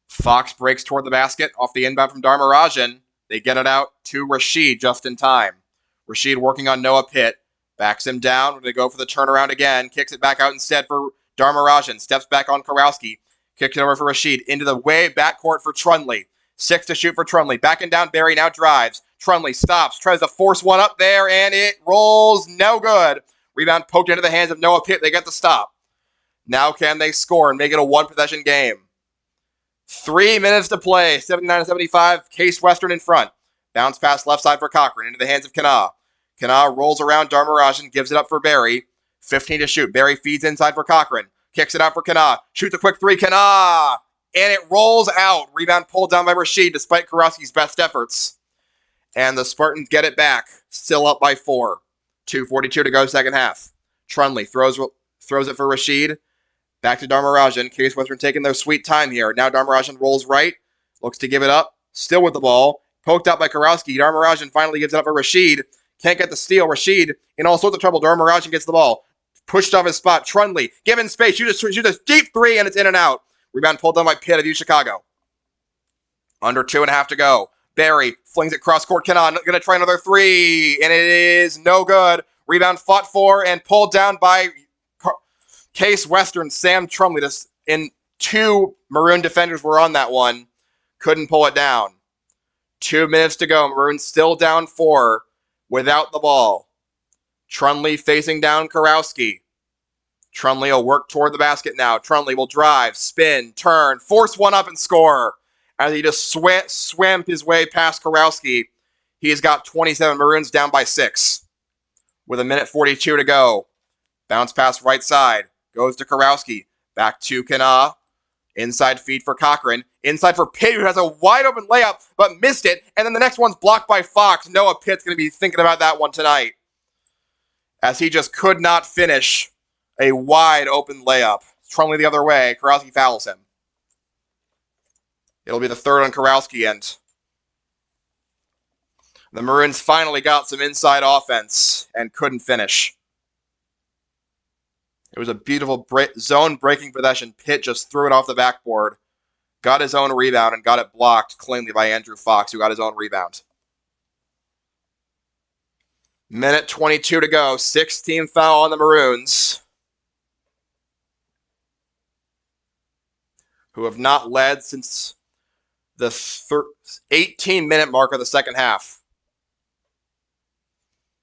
Fox breaks toward the basket off the inbound from Dharmarajan. They get it out to Rashid just in time. Rashid working on Noah Pitt. Backs him down. They go for the turnaround again. Kicks it back out instead for Dharmarajan. Steps back on Kurowski. Kicks it over for Rashid. Into the way backcourt for Trunley. 6 to shoot for Trunley. Backing down Berry, now drives. Trunley stops, tries to force one up there, and it rolls no good. Rebound poked into the hands of Noah Pitt. They get the stop. Now can they score and make it a one-possession game? 3 minutes to play. 79-75. Case Western in front. Bounce pass left side for Cochran into the hands of Kanaa. Kanaa rolls around Dharmarajan, gives it up for Berry. 15 to shoot. Berry feeds inside for Cochran. Kicks it out for Kanaa. Shoots a quick 3. Kanaa! And it rolls out. Rebound pulled down by Rashid despite Kurowski's best efforts. And the Spartans get it back. Still up by 4. 2:42 to go second half. Trunley throws it for Rashid. Back to Dharmarajan. Case Western taking their sweet time here. Now Dharmarajan rolls right. Looks to give it up. Still with the ball. Poked out by Kurowski. Dharmarajan finally gives it up for Rashid. Can't get the steal. Rashid in all sorts of trouble. Dharmarajan gets the ball. Pushed off his spot. Trunley given space. Shoots a deep 3 and it's in and out. Rebound pulled down by Pitt of Chicago. Under 2.5 to go. Berry flings it cross court. Going to try another 3, and it is no good. Rebound fought for and pulled down by Case Western. Sam Trunley. In 2 Maroon defenders were on that one. Couldn't pull it down. 2 minutes to go. Maroons still down 4 without the ball. Trunley facing down Kurowski. Trunley will work toward the basket now. Trunley will drive, spin, turn, force one up and score. As he just swam his way past Kurowski, he's got 27. Maroons down by 6. With 1:42 to go. Bounce pass right side. Goes to Kurowski. Back to Kanaa. Inside feed for Cochran. Inside for Pitt, who has a wide open layup, but missed it. And then the next one's blocked by Fox. Noah Pitt's going to be thinking about that one tonight. As he just could not finish a wide open layup. Trunley the other way. Kurowski fouls him. It'll be the 3rd on Kurowski, and the Maroons finally got some inside offense and couldn't finish. It was a beautiful zone-breaking possession. Pitt just threw it off the backboard, got his own rebound, and got it blocked cleanly by Andrew Fox, who got his own rebound. 1:22 to go. 6-team foul on the Maroons, who have not led since the 18-minute mark of the second half.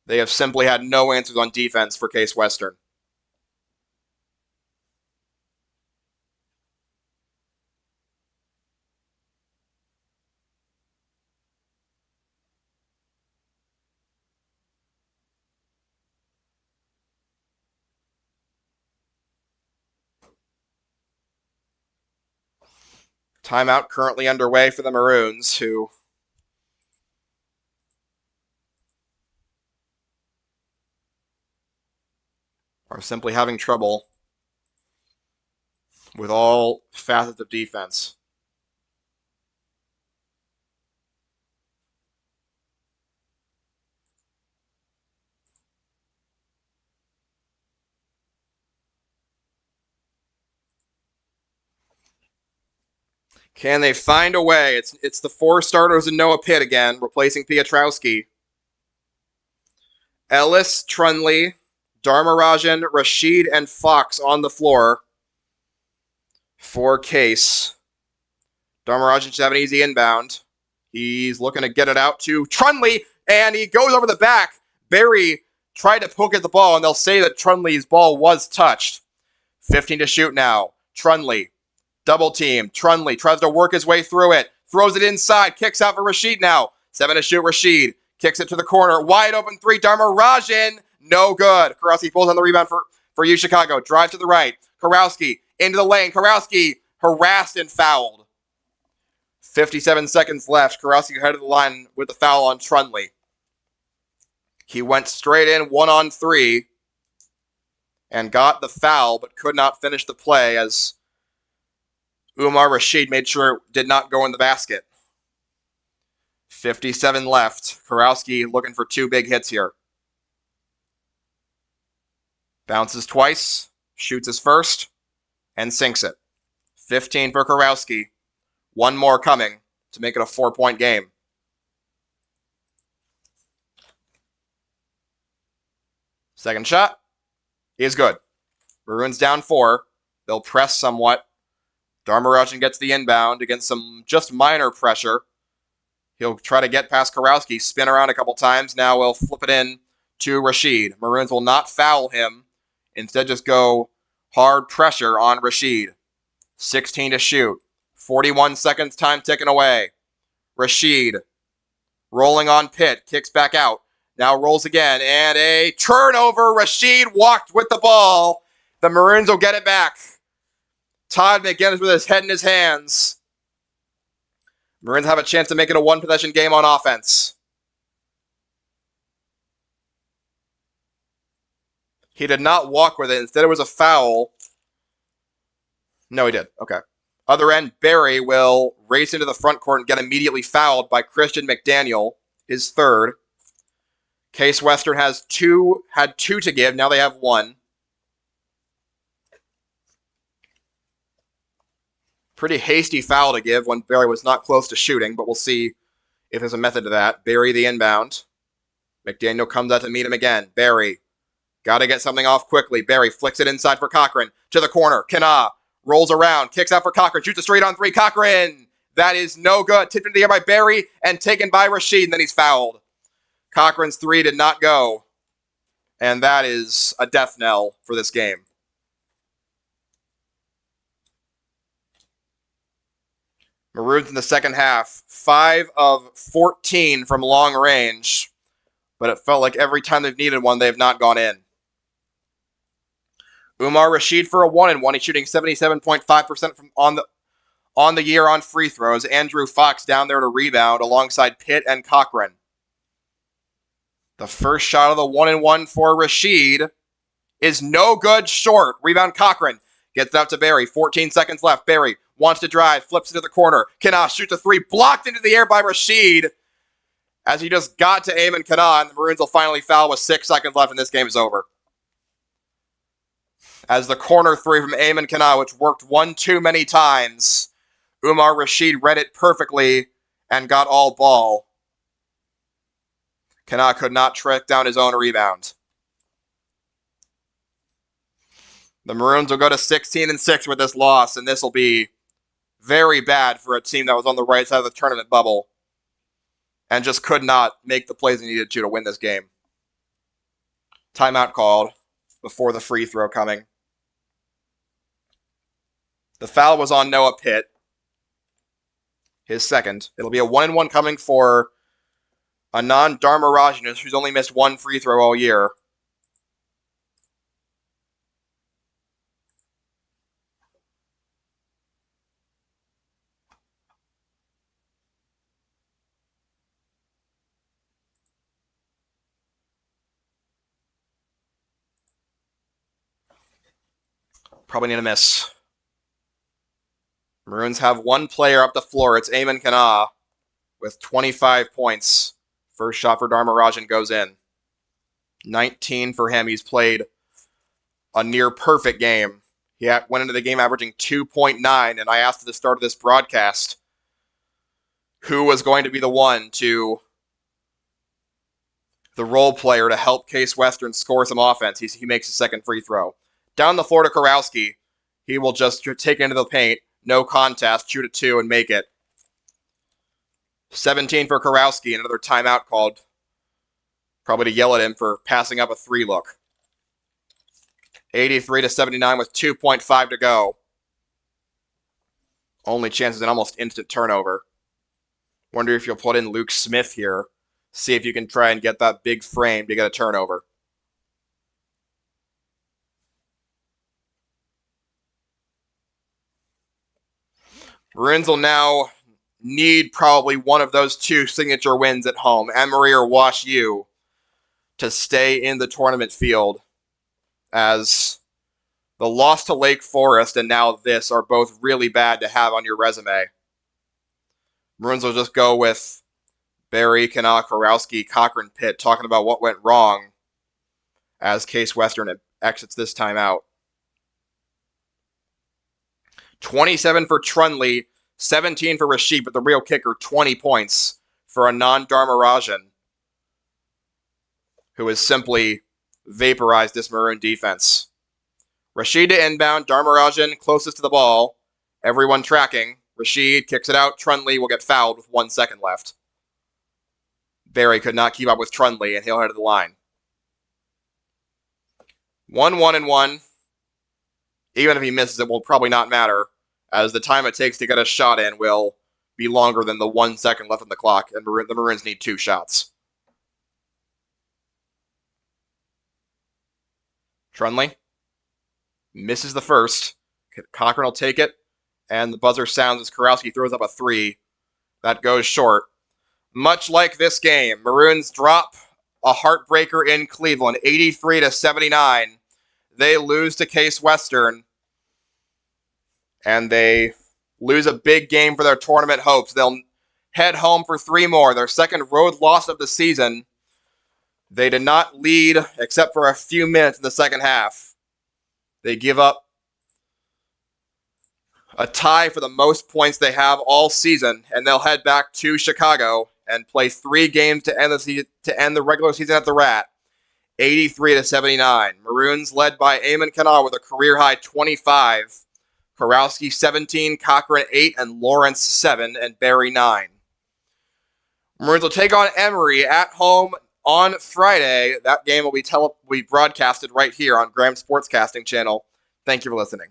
They have simply had no answers on defense for Case Western. Timeout currently underway for the Maroons, who are simply having trouble with all facets of defense. Can they find a way? It's the 4 starters and Noah Pitt again, replacing Piotrowski. Ellis, Trunley, Dharmarajan, Rashid, and Fox on the floor for Case. Dharmarajan should have an easy inbound. He's looking to get it out to Trunley, and he goes over the back. Berry tried to poke at the ball, and they'll say that Trunley's ball was touched. 15 to shoot now. Trunley, double team. Trunley tries to work his way through it. Throws it inside. Kicks out for Rashid now. 7 to shoot. Rashid kicks it to the corner. Wide open three. Dharmarajan. No good. Kurowski pulls on the rebound for U Chicago. Drive to the right. Kurowski into the lane. Kurowski harassed and fouled. 57 seconds left. Kurowski headed to the line with the foul on Trunley. He went straight in 1-on-3 and got the foul, but could not finish the play as Umar Rashid made sure it did not go in the basket. 57 left. Kurowski looking for 2 big hits here. Bounces twice, shoots his first, and sinks it. 15 for Kurowski. 1 more coming to make it a 4-point game. Second shot is good. Maroons down 4. They'll press somewhat. Dharmarajan gets the inbound against some just minor pressure. He'll try to get past Kurowski, spin around a couple times. Now we'll flip it in to Rashid. Maroons will not foul him. Instead, just go hard pressure on Rashid. 16 to shoot. 41 seconds, time ticking away. Rashid rolling on Pitt. Kicks back out. Now rolls again. And a turnover. Rashid walked with the ball. The Maroons will get it back. Todd McGinnis with his head in his hands. Maroons have a chance to make it a 1-possession game on offense. He did not walk with it. Instead, it was a foul. No, he did. Okay. Other end, Barry will race into the front court and get immediately fouled by Christian McDaniel, his third. Case Western had two to give. Now they have 1. Pretty hasty foul to give when Barry was not close to shooting, but we'll see if there's a method to that. Barry the inbound. McDaniel comes out to meet him again. Barry, got to get something off quickly. Barry flicks it inside for Cochran. To the corner. Kana rolls around. Kicks out for Cochran. Shoots a straight on 3. Cochran! That is no good. Tipped into the air by Barry and taken by Rashid, and then he's fouled. Cochran's 3 did not go. And that is a death knell for this game. Maroons in the second half, 5 of 14 from long range, but it felt like every time they've needed one, they've not gone in. Umar Rashid for a 1-and-1. He's shooting 77.5% from on the year on free throws. Andrew Fox down there to rebound alongside Pitt and Cochran. The first shot of the 1-and-1 for Rashid is no good, short. Rebound Cochran. Gets it out to Barry. 14 seconds left. Barry wants to drive. Flips it to the corner. Kana shoots a 3. Blocked into the air by Rashid as he just got to Ayman Kana, and the Maroons will finally foul with 6 seconds left, and this game is over. As the corner 3 from Ayman Kana, which worked 1 too many times, Umar Rashid read it perfectly and got all ball. Kana could not track down his own rebound. The Maroons will go to 16-6 with this loss, and this will be very bad for a team that was on the right side of the tournament bubble and just could not make the plays they needed to win this game. Timeout called before the free throw coming. The foul was on Noah Pitt, his second. It'll be a 1-and-1 coming for Anand Dharmarajan, who's only missed 1 free throw all year. Probably need a miss. Maroons have 1 player up the floor. It's Ayman Kana with 25 points. First shot for Dharmarajan goes in. 19 for him. He's played a near perfect game. He went into the game averaging 2.9, and I asked at the start of this broadcast who was going to be the one to the role player to help Case Western score some offense. He makes a second free throw. Down the floor to Kurowski. He will just take it into the paint. No contest. Shoot it 2 and make it. 17 for Kurowski. Another timeout called. Probably to yell at him for passing up a 3 look. 83-79 with 2.5 to go. Only chance is an almost instant turnover. Wonder if you'll put in Luke Smith here. See if you can try and get that big frame to get a turnover. Maroons will now need probably one of those two signature wins at home, Emory or Wash U, to stay in the tournament field, as the loss to Lake Forest and now this are both really bad to have on your resume. Maroons will just go with Barry, Kanaa, Kurowski, Cochran, Pitt talking about what went wrong as Case Western exits this time out. 27 for Trunley, 17 for Rashid, but the real kicker, 20 points for Anand Dharmarajan, who has simply vaporized this Maroon defense. Rashid to inbound, Dharmarajan closest to the ball, everyone tracking. Rashid kicks it out, Trunley will get fouled with 1 second left. Barry could not keep up with Trunley, and he'll head to the line. 1-1-1. Even if he misses, it will probably not matter, as the time it takes to get a shot in will be longer than the 1 second left on the clock, and the Maroons need 2 shots. Trunley misses the first. Cochran will take it, and the buzzer sounds as Kurowski throws up a 3. That goes short. Much like this game, Maroons drop a heartbreaker in Cleveland, 83-79. They lose to Case Western, and they lose a big game for their tournament hopes. They'll head home for 3 more, their second road loss of the season. They did not lead except for a few minutes in the second half. They give up a tie for the most points they have all season, and they'll head back to Chicago and play 3 games to end the regular season at the Rat. 83-79. Maroons led by Eamon Kanaa with a career-high 25. Kurowski 17, Cochran 8, and Lawrence 7, and Barry 9. Maroons will take on Emory at home on Friday. That game will be broadcasted right here on Graham Sportscasting Channel. Thank you for listening.